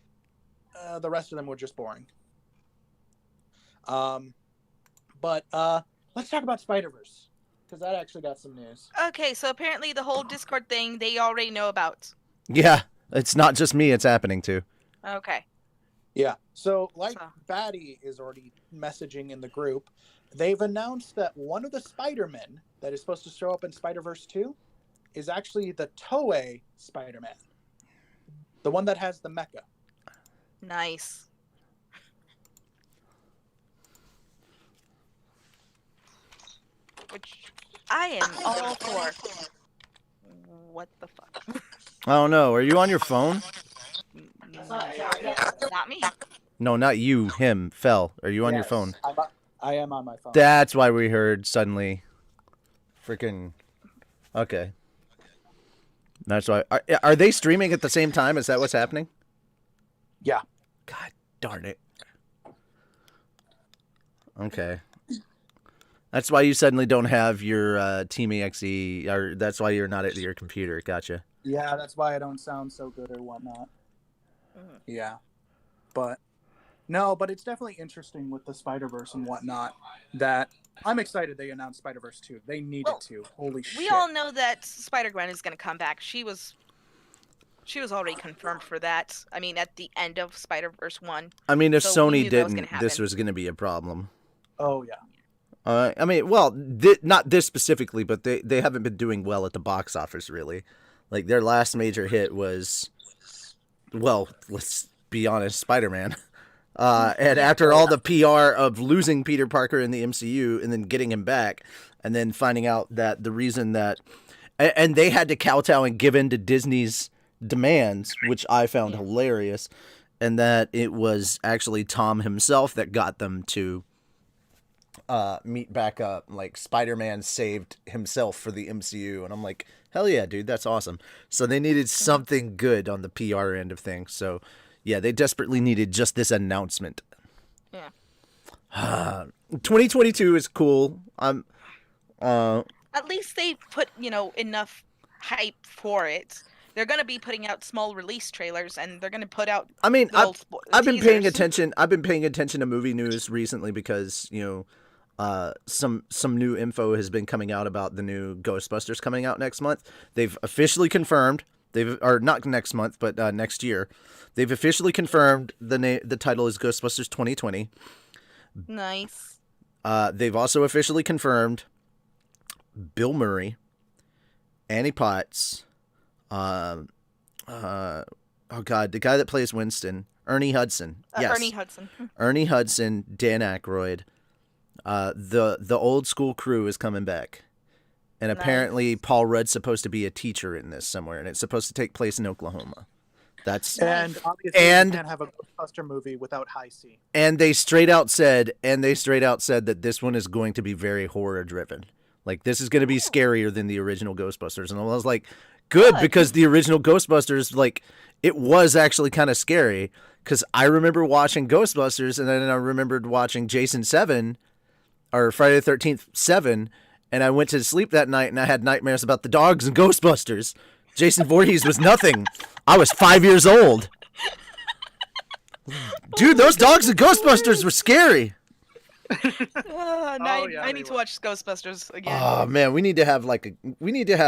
The rest of them were just boring. But let's talk about Spider-Verse, because that actually got some news. Okay, so apparently the whole Discord thing they already know about. Yeah, it's not just me. It's happening too. Okay. Yeah. So Batty is already messaging in the group. They've announced that one of the Spider-Men that is supposed to show up in Spider-Verse 2 is actually the Toei Spider-Man. The one that has the mecha. Nice. Which I am all for. What the fuck? I don't know. Are you on your phone? Not me. No, not you. Him. Fel. Are you on your phone? I am on my phone. That's why we heard suddenly. Freaking. Okay. That's why. Are they streaming at the same time? Is that what's happening? Yeah. God darn it. Okay. That's why you suddenly don't have your Team EXE, or that's why you're not at your computer. Gotcha. Yeah, that's why I don't sound so good or whatnot. Yeah. But it's definitely interesting with the Spider-Verse and whatnot, that I'm excited they announced Spider-Verse 2. They needed to. Holy shit. We all know that Spider-Gwen is going to come back. She was already confirmed for that. I mean, at the end of Spider-Verse 1. I mean, if So we Sony knew that was didn't, gonna this happen. was going to be a problem. Oh, yeah. I mean, well, not this specifically, but they haven't been doing well at the box office, really. Like, their last major hit was, well, let's be honest, Spider-Man. And after all the PR of losing Peter Parker in the MCU and then getting him back, and then finding out that the reason that... And they had to kowtow and give in to Disney's demands, which I found hilarious, and that it was actually Tom himself that got them to meet back up. Like, Spider-Man saved himself for the MCU, and I'm like, hell yeah, dude, that's awesome. So they needed something good on the PR end of things. So yeah, they desperately needed just this announcement. Yeah. 2022 is cool. At least they put, enough hype for it. They're going to be putting out small release trailers, and they're going to put out. I mean, I've been paying teasers. attention. I've been paying attention to movie news recently because some new info has been coming out about the new Ghostbusters coming out next month. They've officially confirmed. Or not next month, but next year. They've officially confirmed the title is Ghostbusters 2020. Nice. They've also officially confirmed Bill Murray, Annie Potts, oh god, the guy that plays Winston, Ernie Hudson. Yes. Ernie Hudson. Ernie Hudson, Dan Aykroyd. The old school crew is coming back. And apparently Paul Rudd's supposed to be a teacher in this somewhere, and it's supposed to take place in Oklahoma. And obviously you can't have a Ghostbuster movie without High C. And they straight out said that this one is going to be very horror driven. Like, this is going to be scarier than the original Ghostbusters. And I was like, good, because the original Ghostbusters, like, it was actually kind of scary. Because I remember watching Ghostbusters, and then I remembered watching Jason 7, or Friday the 13th 7, and I went to sleep that night and I had nightmares about the dogs and Ghostbusters. Jason Voorhees was nothing. I was 5 years old. Dude, those dogs and Ghostbusters were scary. I need to watch Ghostbusters again. Oh man, we need to have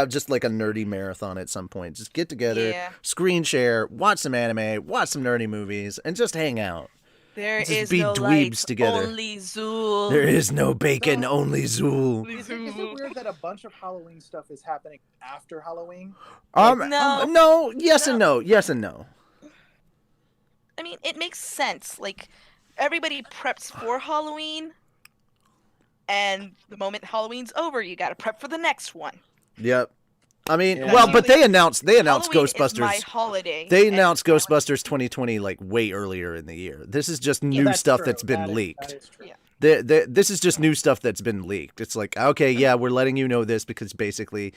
just like a nerdy marathon at some point. Just get together, screen share, watch some anime, watch some nerdy movies, and just hang out. There just is be no dweebs light, together. only Zool. There is no bacon, only Zool. Is it weird that a bunch of Halloween stuff is happening after Halloween? No. Yes and no. Yes and no. I mean, it makes sense. Like, everybody preps for Halloween, and the moment Halloween's over, you gotta prep for the next one. Yep. I mean, but they announced Halloween Ghostbusters. Is my holiday. They announced Ghostbusters 2020 like way earlier in the year. This is just new stuff that's been leaked. That is true. This is just new stuff that's been leaked. It's like, okay, yeah, we're letting you know this because basically,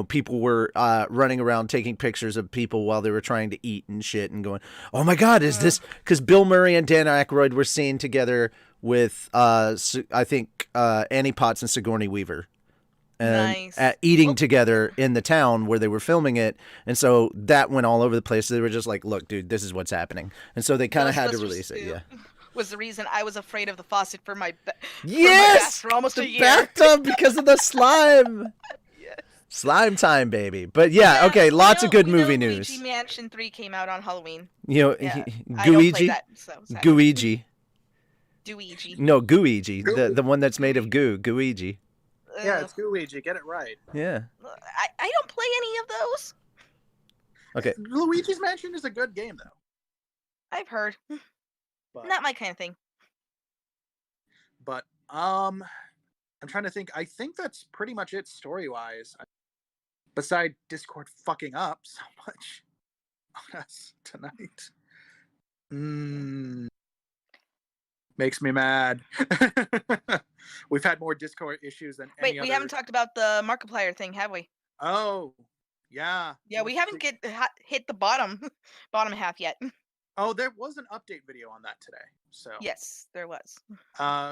people were running around taking pictures of people while they were trying to eat and shit and going, oh my God, is this? Because Bill Murray and Dan Aykroyd were seen together with, I think, Annie Potts and Sigourney Weaver. And eating together in the town where they were filming it. And so that went all over the place. They were just like, look, dude, this is what's happening. And so they kind of had to release it. Yeah. Was the reason I was afraid of the faucet for my yes! For almost a year. Bathtub because of the slime. Yes. Slime time, baby. But yeah, okay, lots of good movie news. Luigi Mansion 3 came out on Halloween. Gooigi. Gooigi. Dooigi. No, Gooigi. The one that's made of goo. Gooigi. Yeah, it's Luigi. Get it right. Yeah. I don't play any of those. Okay. Luigi's Mansion is a good game, though. I've heard. But, not my kind of thing. But I'm trying to think. I think that's pretty much it story-wise. Besides Discord fucking up so much on us tonight. Makes me mad. We've had more Discord issues than any other. We haven't talked about the Markiplier thing, have we? Oh, yeah. Yeah, we haven't hit the bottom half yet. Oh, there was an update video on that today. So yes, there was.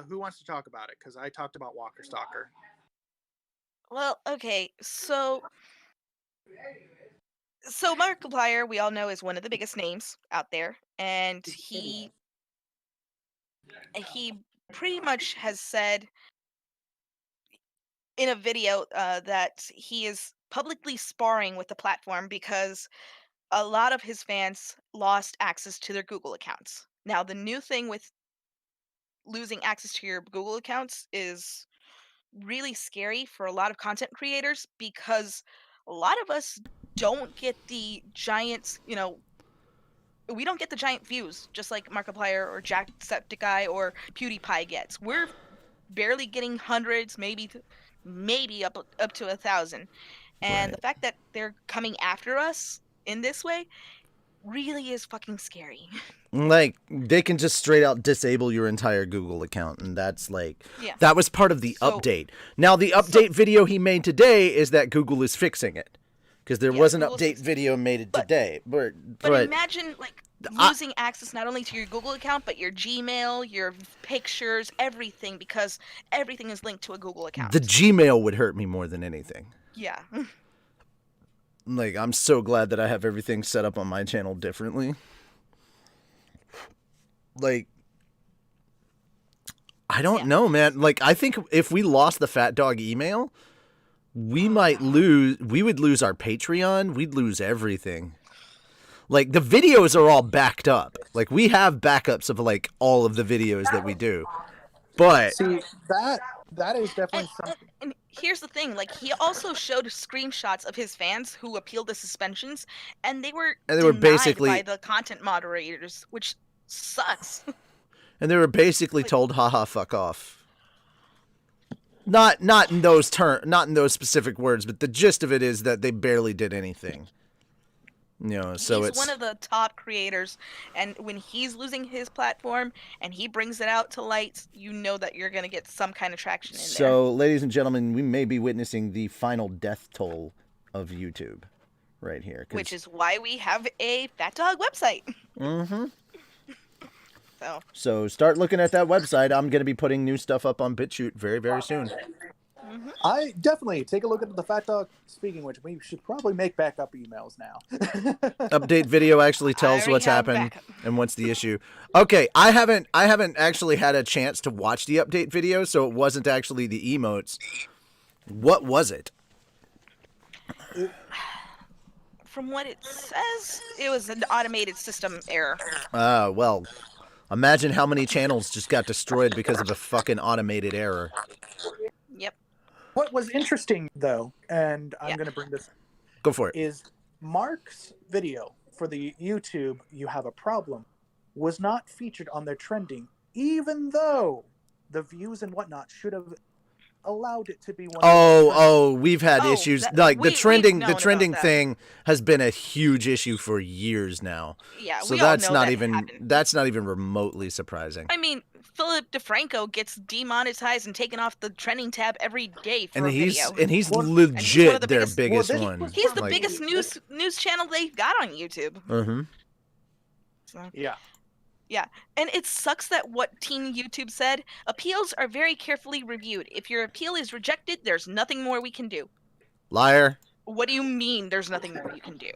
Who wants to talk about it? Because I talked about Walker Stalker. Well, okay, so Markiplier, we all know, is one of the biggest names out there, and he pretty much has said in a video that he is publicly sparring with the platform because a lot of his fans lost access to their Google accounts. Now, the new thing with losing access to your Google accounts is really scary for a lot of content creators because a lot of us don't get the giant, we don't get the giant views just like Markiplier or Jacksepticeye or PewDiePie gets. We're barely getting hundreds, maybe up to 1,000. And the fact that they're coming after us in this way really is fucking scary. Like, they can just straight out disable your entire Google account, and that's that was part of the update. Now, the update video he made today is that Google is fixing it. Because there was an update video made today. But imagine, losing access not only to your Google account, but your Gmail, your pictures, everything, because everything is linked to a Google account. The Gmail would hurt me more than anything. Yeah. I'm so glad that I have everything set up on my channel differently. I don't know, man. I think if we lost the Fat Dog email, we would lose our Patreon. We'd lose everything. The videos are all backed up. We have backups of all of the videos that we do. But see, that is definitely something. And here's the thing, he also showed screenshots of his fans who appealed the suspensions, and they were basically by the content moderators, which sucks. And they were basically told, haha, fuck off. Not in those not in those specific words, but the gist of it is that they barely did anything. So he's one of the top creators, and when he's losing his platform and he brings it out to light, you know that you're going to get some kind of traction in there. So, ladies and gentlemen, we may be witnessing the final death toll of YouTube right here. Which is why we have a Fat Dog website. Mm-hmm. So start looking at that website. I'm going to be putting new stuff up on BitChute very, very soon. Mm-hmm. I definitely take a look at the Fat Dog. Speaking of which, we should probably make backup emails now. Update video actually tells what's happened and what's the issue. Okay, I haven't actually had a chance to watch the update video, so it wasn't actually the emotes. What was it? From what it says, it was an automated system error. Well, imagine how many channels just got destroyed because of a fucking automated error. Yep. What was interesting, though, and I'm going to bring this... Go for it. ...is Mark's video for the YouTube, You Have a Problem, was not featured on their trending, even though the views and whatnot should have allowed it to be one. We've had issues. Like the trending thing has been a huge issue for years now. Yeah, so that's not even remotely surprising. I mean, Philip DeFranco gets demonetized and taken off the trending tab every day for a video. And he's legit their biggest one. He's the biggest news channel they've got on YouTube. Mm-hmm. So. Yeah. Yeah, and it sucks that what Team YouTube said, appeals are very carefully reviewed. If your appeal is rejected, there's nothing more we can do. Liar. What do you mean there's nothing more you can do?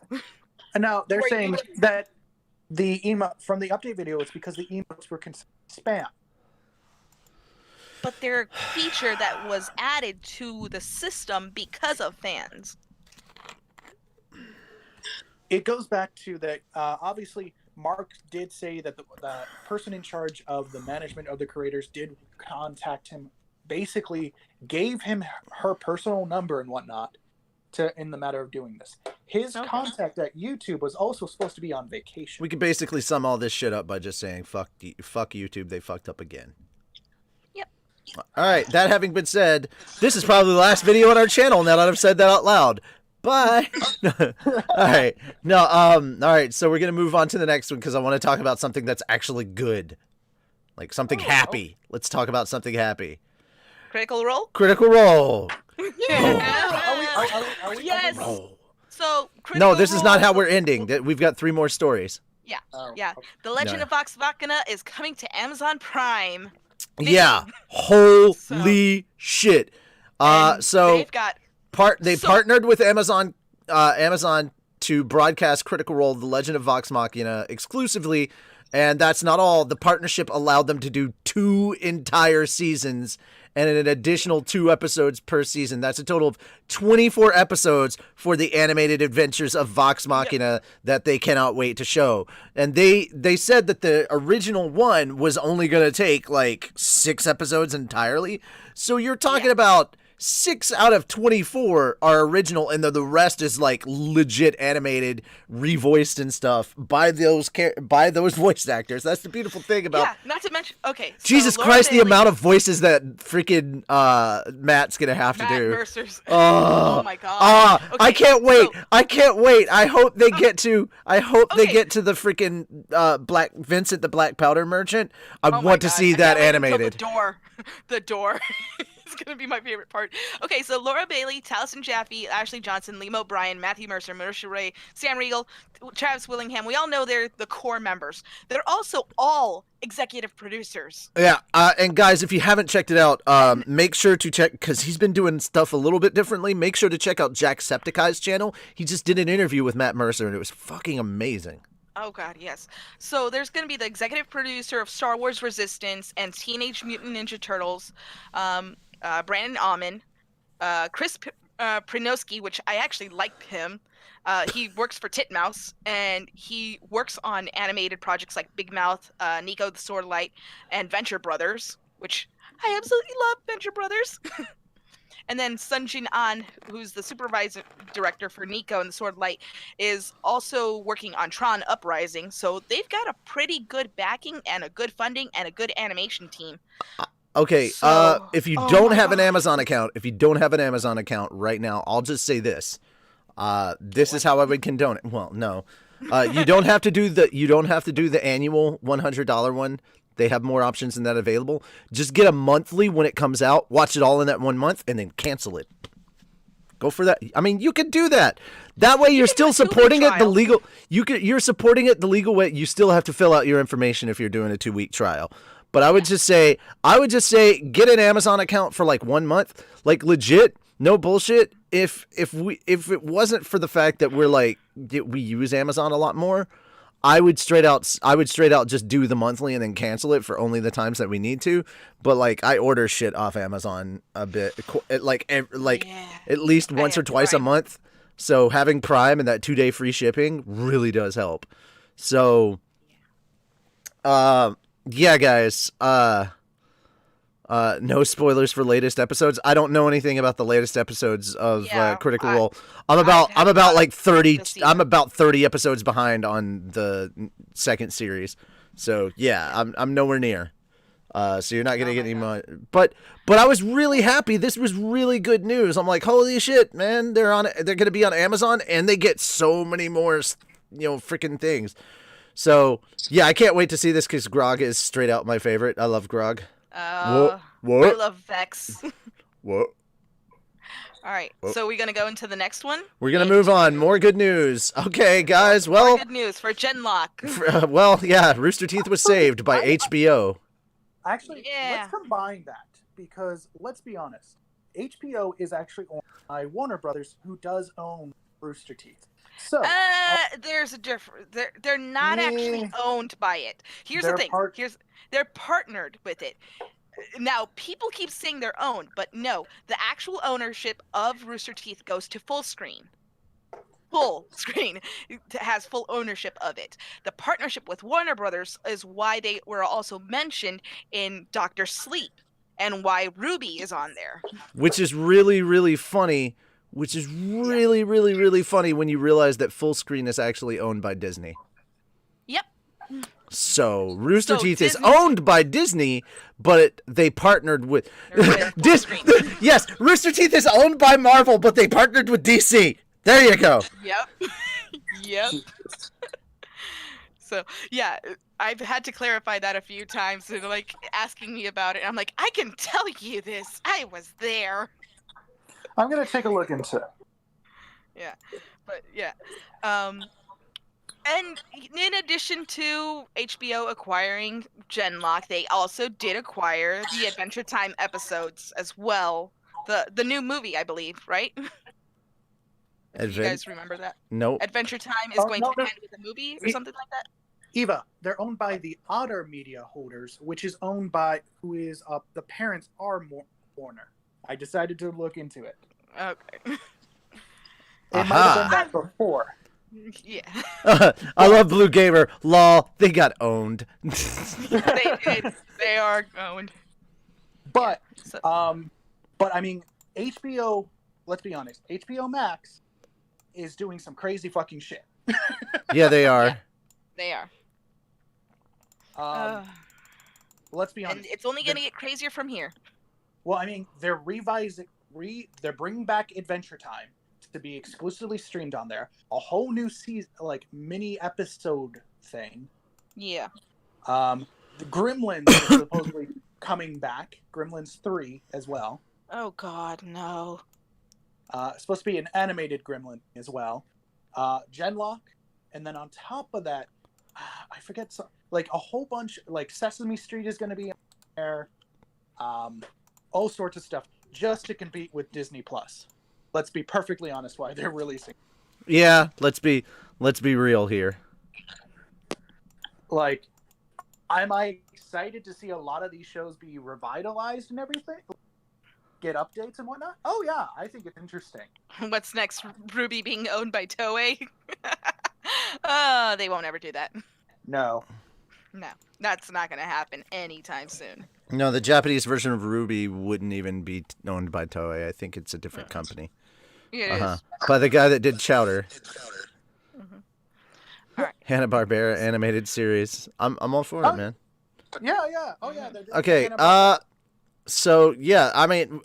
And now they're saying that the emote from the update video is because the emotes were spam. But they're a feature that was added to the system because of fans. It goes back to that, obviously, Mark did say that the person in charge of the management of the creators did contact him, basically gave him her personal number and whatnot in the matter of doing this. His contact at YouTube was also supposed to be on vacation. We could basically sum all this shit up by just saying, fuck YouTube, they fucked up again. Yep. All right, that having been said, this is probably the last video on our channel now that I've said that out loud. Bye. All right. No. All right. So we're gonna move on to the next one because I want to talk about something that's actually good, like something happy. Let's talk about something happy. Critical Role. Critical Role. Yes. So. No, this is not how we're ending. We've got 3 more stories. Yeah. Yeah. The Legend of Vox Machina is coming to Amazon Prime. Yeah. Holy shit. So they've got. They partnered with Amazon to broadcast Critical Role, The Legend of Vox Machina exclusively, and that's not all. The partnership allowed them to do 2 entire seasons and an additional 2 episodes per season. That's a total of 24 episodes for the animated adventures of Vox Machina that they cannot wait to show. And they said that the original one was only going to take like 6 episodes entirely. So you're talking about 6 out of 24 are original, and the rest is like legit animated, revoiced and stuff by those voice actors. That's the beautiful thing about. Yeah, not to mention. Okay. So Jesus Christ, the amount of voices that freaking Matt's gonna have to do. Mercer's. Oh my god. Okay, I can't wait. I can't wait. I hope they get to. They get to the freaking Black Vincent the Black Powder Merchant. I want to see that animated. The door. It's going to be my favorite part. Okay, so Laura Bailey, Taliesin Jaffe, Ashley Johnson, Liam O'Brien, Matthew Mercer, Marisha Ray, Sam Riegel, Travis Willingham. We all know they're the core members. They're also all executive producers. Yeah, and guys, if you haven't checked it out, make sure to check, because he's been doing stuff a little bit differently. Make sure to check out Jacksepticeye's channel. He just did an interview with Matt Mercer, and it was fucking amazing. Oh god, yes. So there's going to be the executive producer of Star Wars Resistance and Teenage Mutant Ninja Turtles, Brandon Auman, Chris Prinoski, which I actually liked him. He works for Titmouse, and he works on animated projects like Big Mouth, Nico the Swordlight, and Venture Brothers, which I absolutely love Venture Brothers. And then Sunjin An, who's the supervisor director for Nico and the Swordlight, is also working on Tron Uprising. So they've got a pretty good backing and a good funding and a good animation team. Okay, if you don't have an Amazon account, right now, I'll just say this. This is how I would condone it. Well, no. You don't have to do the annual $100 one. They have more options than that available. Just get a monthly when it comes out, watch it all in that 1 month, and then cancel it. Go for that. I mean, you can do that. That way, you're still do a supporting it the trial. legal. You're supporting it the legal way. You still have to fill out your information if you're doing a 2-week trial. But I would just say, get an Amazon account for like 1 month, like legit, no bullshit. If it wasn't for the fact that we use Amazon a lot more, I would straight out just do the monthly and then cancel it for only the times that we need to. But like I order shit off Amazon a bit, at least once or twice a month. So having Prime and that 2-day free shipping really does help. So, yeah, guys. No spoilers for latest episodes. I don't know anything about the latest episodes of Critical Role. I'm about like 30. I'm about 30 episodes behind on the second series. So yeah, I'm nowhere near. So you're not gonna get any money. But I was really happy. This was really good news. I'm like, holy shit, man! They're gonna be on Amazon, and they get so many more, freaking things. So yeah, I can't wait to see this because Grog is straight out my favorite. I love Grog. What? I love Vex. What? All right, so we're gonna go into the next one. We're gonna move on. More good news. Okay, guys. Well, more good news for Genlock. Well, yeah, Rooster Teeth was saved by HBO. Actually, let's combine that because let's be honest, HBO is actually owned by Warner Brothers, who does own Rooster Teeth. So there's a difference. They're not actually owned by it. Here's the thing. They're partnered with it. Now, people keep saying they're owned, but no, the actual ownership of Rooster Teeth goes to Full Screen. Full Screen has full ownership of it. The partnership with Warner Brothers is why they were also mentioned in Dr. Sleep and why Ruby is on there. Which is really, really funny. Which is really, really, really funny when you realize that Full Screen is actually owned by Disney. Yep. So Rooster Teeth is owned by Disney, but they partnered with Yes, Rooster Teeth is owned by Marvel, but they partnered with DC. There you go. Yep. Yep. So yeah, I've had to clarify that a few times. They're like asking me about it. I'm like, I can tell you this. I was there. I'm gonna take a look into it. Yeah, but yeah. And in addition to HBO acquiring Genlock, they also did acquire the Adventure Time episodes as well. The new movie, I believe, right? If you guys remember that? Nope. Adventure Time is going to end with a movie or something like that? Eva, they're owned by the Otter Media Holders, which is owned by the parents are Warner. I decided to look into it. Okay. It might have been that before. Yeah. I love Blue Gamer. Lol, they got owned. They did. They are owned. But, but I mean, HBO. Let's be honest. HBO Max is doing some crazy fucking shit. Yeah, they are. Yeah, they are. Let's be honest. And it's only gonna get crazier from here. Well, I mean, they're they're bringing back Adventure Time to be exclusively streamed on there. A whole new season, like mini episode thing. Yeah. The Gremlins is supposedly coming back. Gremlins 3 as well. Oh God, no. It's supposed to be an animated Gremlin as well. Genlock, and then on top of that, I forget like a whole bunch. Like Sesame Street is going to be there. All sorts of stuff just to compete with Disney Plus. Let's be perfectly honest why they're releasing. Yeah, let's be real here. Like, am I excited to see a lot of these shows be revitalized and everything? Get updates and whatnot? Oh yeah, I think it's interesting. What's next? Ruby being owned by Toei? They won't ever do that. No, that's not gonna happen anytime soon. No, the Japanese version of Ruby wouldn't even be owned by Toei. I think it's a different company. It is. By the guy that did Chowder. Mm-hmm. All right. Hanna-Barbera animated series. I'm all for it, man. Yeah. Oh yeah. Okay. So yeah, I mean,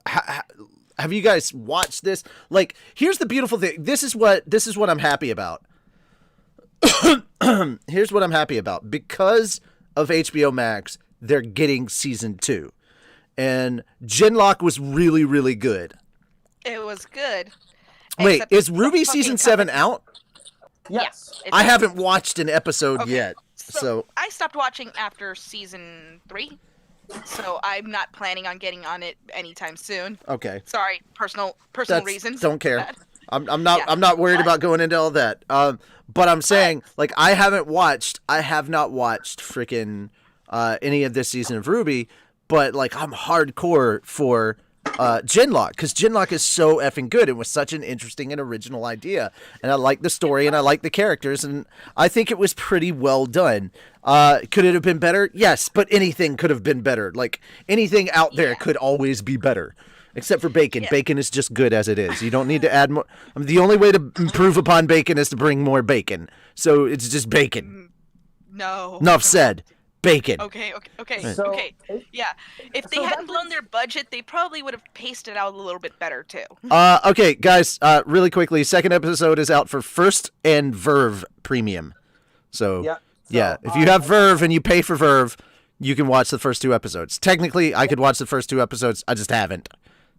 have you guys watched this? Like, here's the beautiful thing. This is what I'm happy about. Here's what I'm happy about. Because of HBO Max, they're getting season 2, and Genlock was really, really good. It was good. Wait, Except is the Ruby fucking season 7 company. out? Yes. Yeah, I it's- haven't watched an episode Okay. yet. So I stopped watching after season 3, so I'm not planning on getting on it anytime soon. okay. Sorry, personal That's reasons. don't for care. that. I'm not Yeah, I'm not worried but- about going into all that. But I'm saying like I have not watched freaking any of this season of Ruby, but like I'm hardcore for Genlock, because Genlock is so effing good. It was such an interesting and original idea, and I like the story and I like the characters, and I think it was pretty well done. Could it have been better? Yes, but anything could have been better. Like anything out there could always be better. Except for bacon. Yeah. Bacon is just good as it is. You don't need to add more. I mean, the only way to improve upon bacon is to bring more bacon. So it's just bacon. No. Enough said. Bacon. Okay. So- Okay. Yeah. If they So that hadn't blown brings- their budget, they probably would have paced it out a little bit better too. Okay, guys. Really quickly, second episode is out for First and Verve Premium. So Yeah. yeah, So, if you have Verve and you pay for Verve, you can watch the first 2 episodes. Technically, I could watch the first 2 episodes. I just haven't.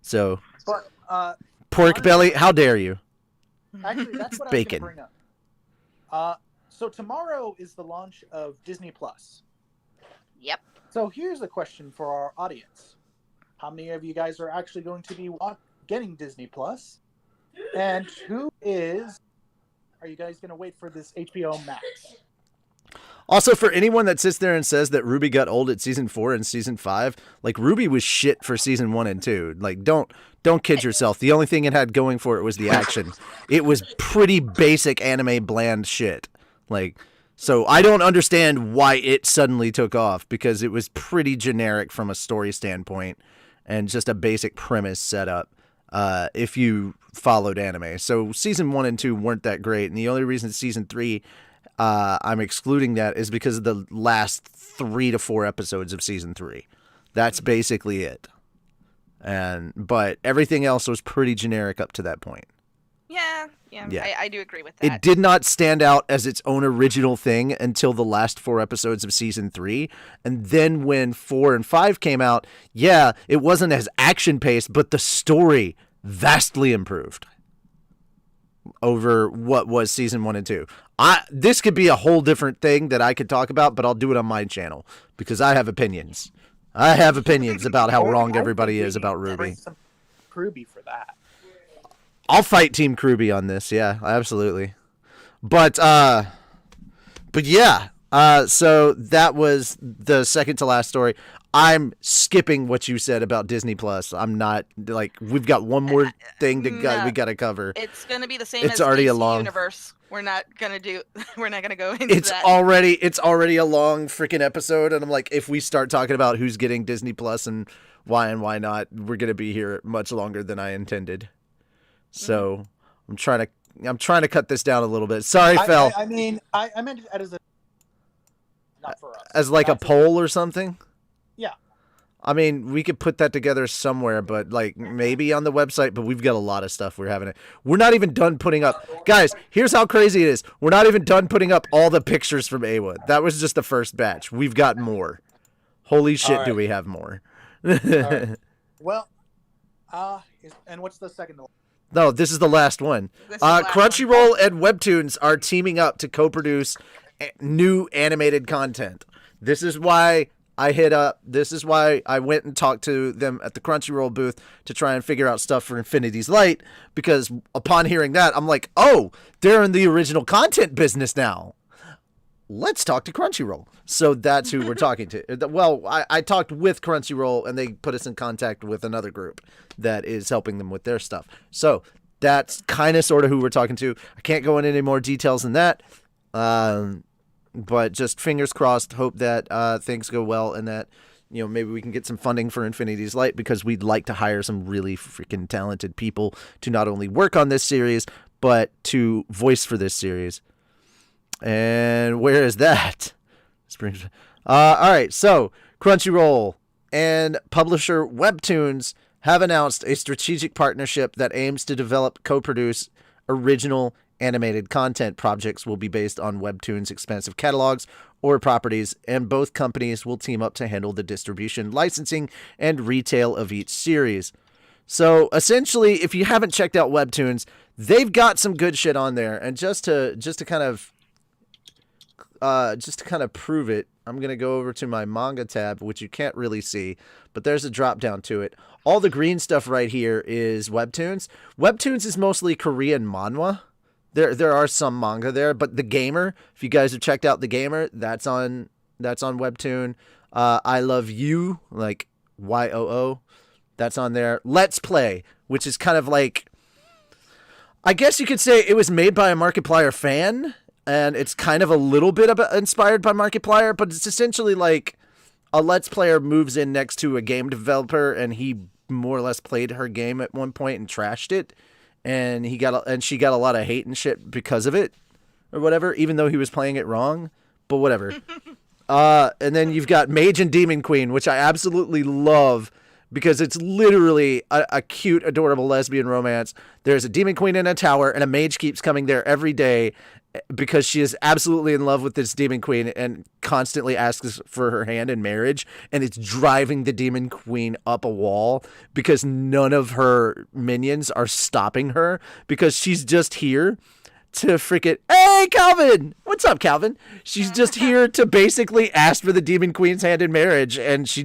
So But pork belly, how dare you? actually, that's what Bacon. I was going to bring up. So tomorrow is the launch of Disney Plus. Yep. So here's a question for our audience: how many of you guys are actually going to be getting Disney Plus? And are you guys going to wait for this HBO Max? Also, for anyone that sits there and says that Ruby got old at season 4 and season 5, like Ruby was shit for season 1 and 2. Like, don't kid yourself. The only thing it had going for it was the action. It was pretty basic anime bland shit. Like, so I don't understand why it suddenly took off, because it was pretty generic from a story standpoint and just a basic premise setup. If you followed anime, so season 1 and 2 weren't that great, and the only reason season 3. I'm excluding that is because of the last 3 to 4 episodes of season 3. That's basically it. But everything else was pretty generic up to that point. Yeah. I do agree with that. It did not stand out as its own original thing until the last 4 episodes of season 3. And then when 4 and 5 came out, yeah, it wasn't as action paced, but the story vastly improved over what was season 1 and 2. This could be a whole different thing that I could talk about, but I'll do it on my channel because I have opinions. I have opinions about how wrong everybody is about Ruby. Ruby for that. I'll fight Team Kruby on this. Yeah, absolutely. But yeah. So that was the second to last story. I'm skipping what you said about Disney Plus. I'm not like we've got one more thing we got to cover. It's gonna be the same. It's as already a DC long universe. We're not gonna go into It's that. already a long freaking episode, and I'm like, if we start talking about who's getting Disney Plus and why not, we're gonna be here much longer than I intended. So I'm trying to cut this down a little bit. Sorry, Fel. I meant it as a not for us. As like a poll or something. Yeah. I mean, we could put that together somewhere, but like maybe on the website, but we've got a lot of stuff we're having. We're not even done putting up. Guys, here's how crazy it is. We're not even done putting up all the pictures from Awood. That was just the first batch. We've got more. Holy shit, right. do we have more. Right. Well, and what's the second one? No, this is the last one. This is the last Crunchyroll and Webtoons are teaming up to co-produce new animated content. This is why I hit up. This is why I went and talked to them at the Crunchyroll booth to try and figure out stuff for Infinity's Light, because upon hearing that, I'm like, oh, they're in the original content business now. Let's talk to Crunchyroll. So that's who we're talking to. Well, I talked with Crunchyroll, and they put us in contact with another group that is helping them with their stuff. So that's kind of sort of who we're talking to. I can't go into any more details than that. But just fingers crossed, hope that things go well, and that, you know, maybe we can get some funding for Infinity's Light, because we'd like to hire some really freaking talented people to not only work on this series, but to voice for this series. And where is that? All right, so Crunchyroll and publisher Webtoons have announced a strategic partnership that aims to develop, co-produce original animated content. Projects will be based on Webtoons' expansive catalogs or properties, and both companies will team up to handle the distribution, licensing, and retail of each series. So essentially, if you haven't checked out Webtoons, they've got some good shit on there. And just to kind of prove it, I'm gonna go over to my manga tab, which you can't really see, but there's a drop down to it. All the green stuff right here is Webtoons. Webtoons is mostly Korean manhwa. There are some manga there, but The Gamer, if you guys have checked out The Gamer, that's on Webtoon. I Love You, like YOO, that's on there. Let's Play, which is kind of like, I guess you could say it was made by a Markiplier fan, and it's kind of a little bit inspired by Markiplier, but it's essentially like a Let's Player moves in next to a game developer, and he more or less played her game at one point and trashed it, and she got a lot of hate and shit because of it, or whatever, even though he was playing it wrong, but whatever. And then you've got Mage and Demon Queen, which I absolutely love, because it's literally a cute, adorable lesbian romance. There's a demon queen in a tower, and a mage keeps coming there every day because she is absolutely in love with this demon queen and constantly asks for her hand in marriage, and it's driving the demon queen up a wall because none of her minions are stopping her, because she's just here to freaking, hey Calvin, what's up Calvin? She's just here to basically ask for the demon queen's hand in marriage, and she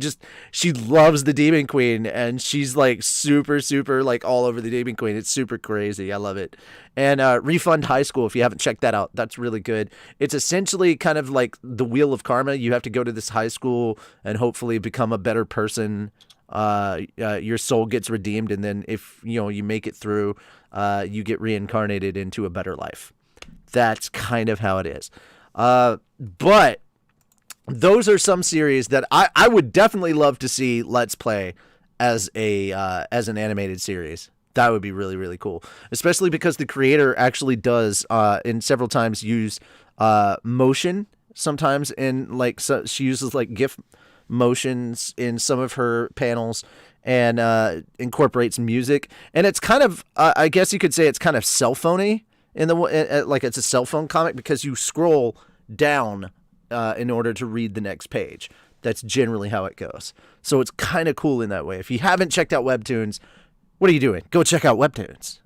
loves the demon queen, and she's like super like all over the demon queen. It's super crazy. I love it. And Refund High School, if you haven't checked that out, that's really good. It's essentially kind of like the Wheel of Karma. You have to go to this high school and hopefully become a better person. Your soul gets redeemed, and then if you make it through, you get reincarnated into a better life. That's kind of how it is. But those are some series that I would definitely love to see Let's Play as an animated series. That would be really, really cool, especially because the creator actually does in several times use motion. Sometimes she uses like GIF motions in some of her panels, and incorporates music, and it's kind of I guess you could say it's kind of cell phony like it's a cell phone comic, because you scroll down in order to read the next page. That's generally how it goes. So it's kind of cool in that way. If you haven't checked out Webtoons, what are you doing? Go check out Webtoons.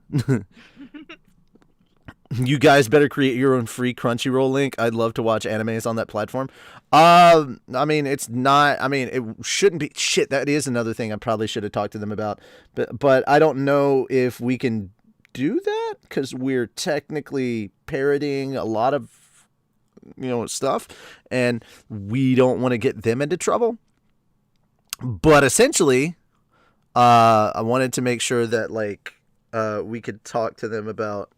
You guys better create your own free Crunchyroll link. I'd love to watch animes on that platform. I mean, it's not. I mean, it shouldn't be. Shit, that is another thing I probably should have talked to them about. But I don't know if we can do that, because we're technically parodying a lot of stuff, and we don't want to get them into trouble. But essentially, I wanted to make sure that we could talk to them about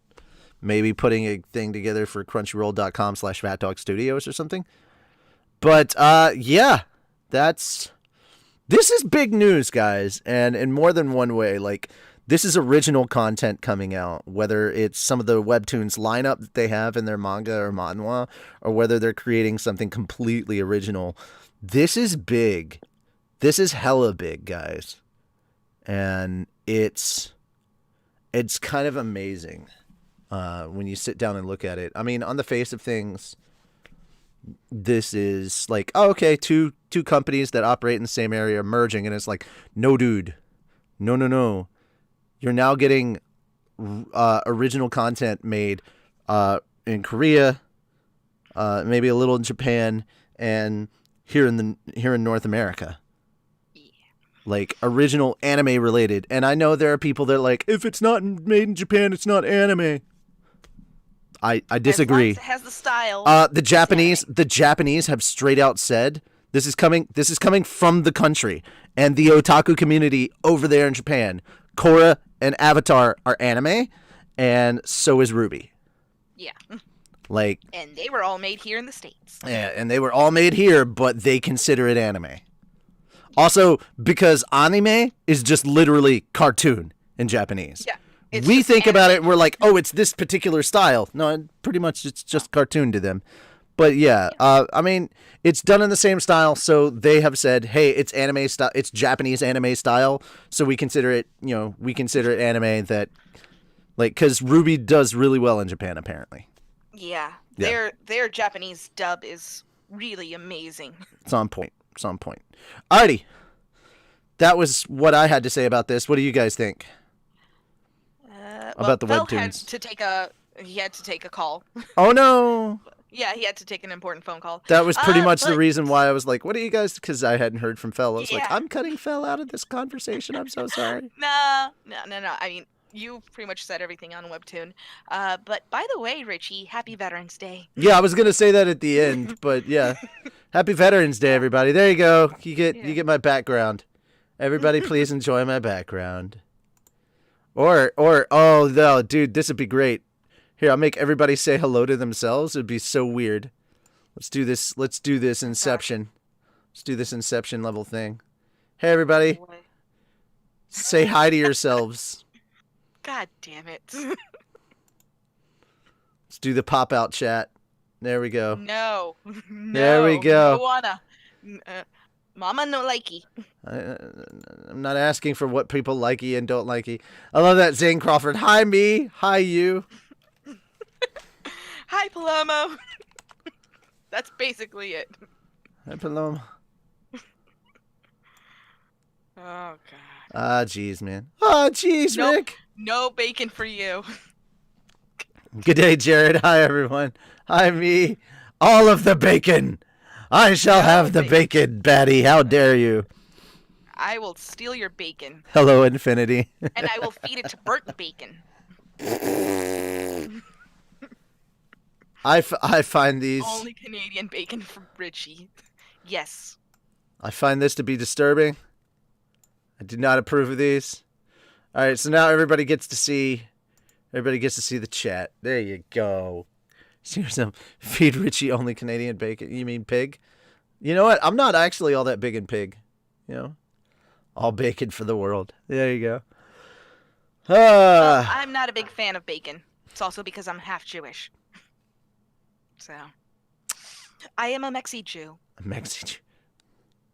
maybe putting a thing together for crunchyroll.com/fatdogstudios or something. But yeah, this is big news, guys, and in more than one way. Like, this is original content coming out, whether it's some of the Webtoons lineup that they have in their manga or manhwa, or whether they're creating something completely original. This is big. This is hella big, guys. And it's kind of amazing when you sit down and look at it. I mean, on the face of things, this is like, oh, okay, two companies that operate in the same area are merging, and it's like, no, dude, no. You're now getting original content made in Korea, maybe a little in Japan, and here in North America. Like, original anime related. And I know there are people that are like, if it's not made in Japan, it's not anime. I disagree. As long as it has the style. The Japanese have straight out said this is coming from the country, and the otaku community over there in Japan. Korra and Avatar are anime, and so is Ruby. Yeah. And they were all made here in the States. Yeah, and they were all made here, but they consider it anime. Also, because anime is just literally cartoon in Japanese. Yeah. We think about it and we're like, oh, it's this particular style. No, pretty much it's just cartoon to them. But yeah, I mean, it's done in the same style, so they have said, hey, it's anime style, it's Japanese anime style, so we consider it anime that, because Ruby does really well in Japan, apparently. Yeah. Their Japanese dub is really amazing. It's on point. Alrighty. that was what I had to say about this. What do you guys think about the Fel webtoons? He had to take a call. Oh no. Yeah, he had to take an important phone call. That was pretty much the but reason why I was like, what do you guys, because I hadn't heard from Fel. I was like, yeah. I'm cutting Fel out of this conversation. I'm so sorry. No. I mean, you pretty much said everything on Webtoon. But by the way, Richie, happy Veterans Day. Yeah, I was gonna say that at the end, but yeah. Happy Veterans Day, everybody. There you go. You get my background. Everybody please enjoy my background. Or oh no, dude, this would be great. Here, I'll make everybody say hello to themselves. It'd be so weird. Let's do this Inception. Let's do this Inception level thing. Hey everybody. Say hi to yourselves. God damn it. Let's do the pop out chat. There we go. No. There we go. No wanna. Mama no likey. I'm not asking for what people likey and don't likey. I love that Zane Crawford. Hi me. Hi you. Hi Palomo. That's basically it. Hi Paloma. Oh god. Ah, jeez, man. Ah, jeez, Nope. Rick. No bacon for you. Good day, Jared. Hi, everyone. Hi, me. All of the bacon. I shall have the bacon, Batty. How dare you? I will steal your bacon. Hello, Infinity. And I will feed it to burnt bacon. I find these... Only Canadian bacon from Richie. Yes. I find this to be disturbing. I do not approve of these. All right, so now everybody gets to see the chat. There you go. See some feed Richie only Canadian bacon. You mean pig? You know what? I'm not actually all that big in pig. You know, all bacon for the world. There you go. Well, I'm not a big fan of bacon. It's also because I'm half Jewish. So, I am a Mexi Jew. A Mexi Jew.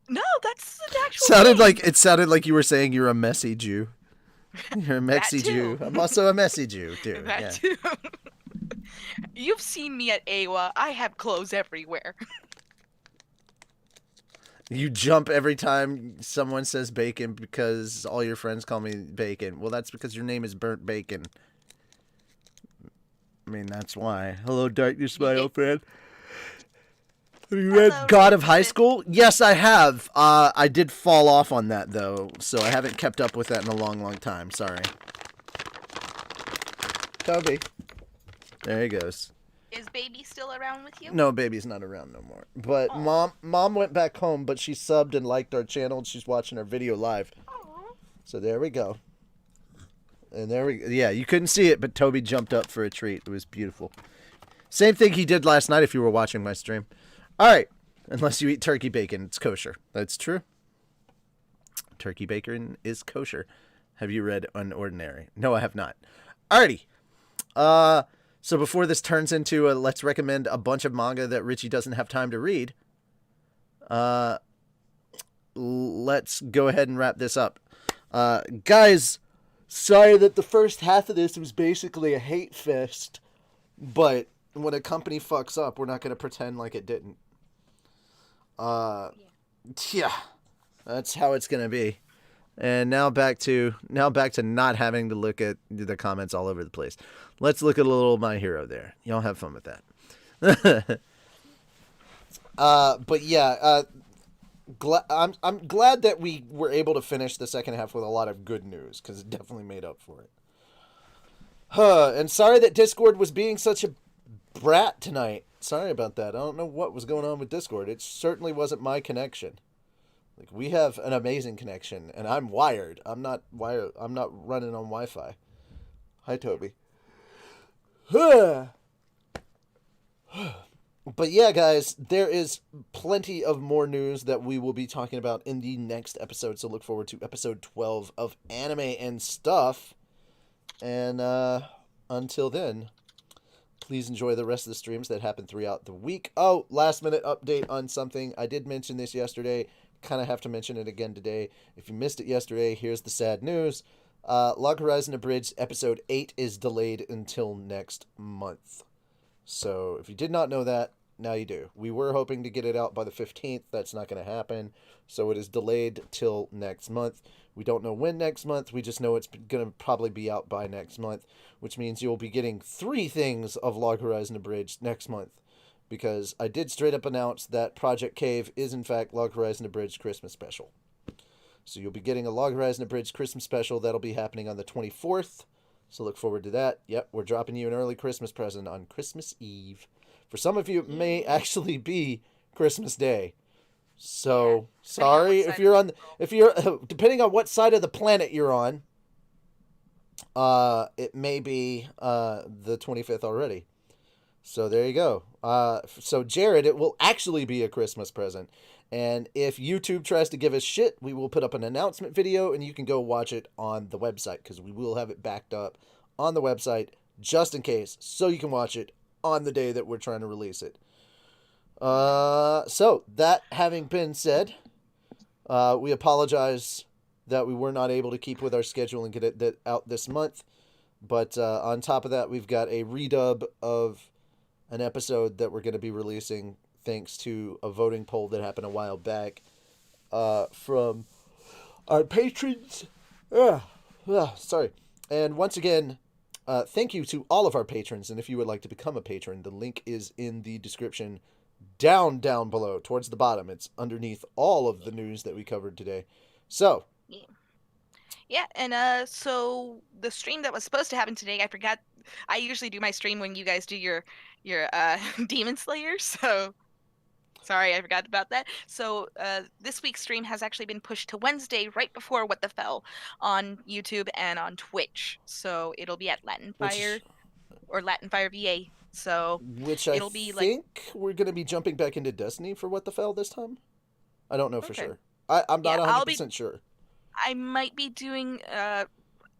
No, that's an actual thing. It sounded like you were saying you're a messy Jew. You're a Mexi Jew. I'm also a messy Jew, too. That too. You've seen me at AWA. I have clothes everywhere. You jump every time someone says bacon because all your friends call me bacon. Well, that's because your name is Burnt Bacon. I mean, that's why. Hello, Darkness, my old friend. Have you read God of High School? Yes, I have. I did fall off on that, though, so I haven't kept up with that in a long, long time. Sorry. Toby. There he goes. Is baby still around with you? No, baby's not around no more. But mom went back home, but she subbed and liked our channel, and she's watching our video live. Aww. So there we go. And yeah, you couldn't see it, but Toby jumped up for a treat. It was beautiful. Same thing he did last night if you were watching my stream. All right. Unless you eat turkey bacon, it's kosher. That's true. Turkey bacon is kosher. Have you read Unordinary? No, I have not. Alrighty. So before this turns into a let's recommend a bunch of manga that Richie doesn't have time to read, let's go ahead and wrap this up. Guys, sorry that the first half of this was basically a hate fest, but when a company fucks up, we're not going to pretend like it didn't. Yeah, that's how it's going to be. And now back to not having to look at the comments all over the place. Let's look at a little My Hero there. Y'all have fun with that. But yeah, I'm glad that we were able to finish the second half with a lot of good news, because it definitely made up for it. And sorry that Discord was being such a brat tonight. Sorry about that. I don't know what was going on with Discord. It certainly wasn't my connection. Like, we have an amazing connection, and I'm wired. I'm not running on Wi-Fi. Hi, Toby. But yeah, guys, there is plenty of more news that we will be talking about in the next episode, so look forward to episode 12 of Anime and Stuff. And until then, please enjoy the rest of the streams that happen throughout the week. Oh, last minute update on something. I did mention this yesterday. Kind of have to mention it again today. If you missed it yesterday, here's the sad news. Log Horizon Abridged episode 8 is delayed until next month. So if you did not know that, now you do. We were hoping to get it out by the 15th. That's not going to happen. So it is delayed till next month. We don't know when next month. We just know it's going to probably be out by next month, which means you'll be getting 3 things of Log Horizon Abridged next month. Because I did straight up announce that Project Cave is in fact Log Horizon Abridged Christmas Special. So you'll be getting a Log Horizon Abridged Christmas Special. That'll be happening on the 24th. So look forward to that. Yep, we're dropping you an early Christmas present on Christmas Eve. For some of you, it may actually be Christmas Day. So sorry if you're depending on what side of the planet you're on. It may be the 25th already. So there you go. So Jared, it will actually be a Christmas present. And if YouTube tries to give us shit, we will put up an announcement video and you can go watch it on the website because we will have it backed up on the website just in case, so you can watch it on the day that we're trying to release it. So that having been said, we apologize that we were not able to keep with our schedule and get it out this month. But on top of that, we've got a redub of an episode that we're going to be releasing thanks to a voting poll that happened a while back from our patrons. Sorry. And once again, thank you to all of our patrons. And if you would like to become a patron, the link is in the description down below towards the bottom. It's underneath all of the news that we covered today. So yeah, and so the stream that was supposed to happen today, I forgot. I usually do my stream when you guys do your Demon Slayer, so sorry, I forgot about that. So this week's stream has actually been pushed to Wednesday, right before What the Fell, on YouTube and on Twitch. So it'll be at Latin Fire or Latin Fire VA. So it'll be like, I think we're going to be jumping back into Destiny for What the Fell this time. I don't know for sure. I'm not 100% sure. I might be doing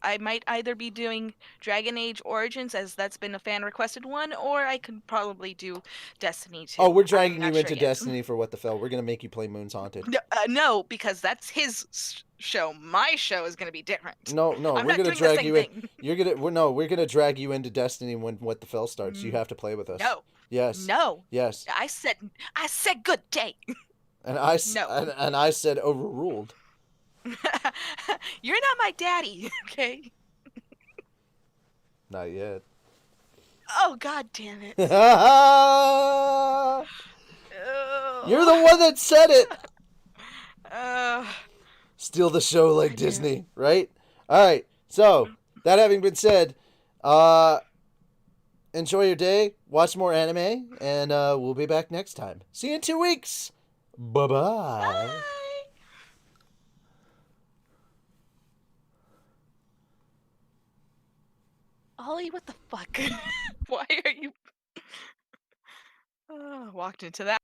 I might either be doing Dragon Age Origins, as that's been a fan requested one, or I could probably do Destiny 2. Oh, we're dragging you into Destiny for What the Fell. We're gonna make you play Moon's Haunted. No, because that's his show. My show is gonna be different. No, we're gonna drag you in. We're gonna drag you into Destiny when What the Fell starts. You have to play with us. No. Yes. No. Yes. I said good day. And I said overruled. You're not my daddy, okay? Not yet. Oh, god damn it. You're the one that said it. Steal the show like Disney, right? All right. So, that having been said, enjoy your day, watch more anime, and we'll be back next time. See you in 2 weeks. Bye-bye. Bye. Ollie, what the fuck? Why are you... walked into that.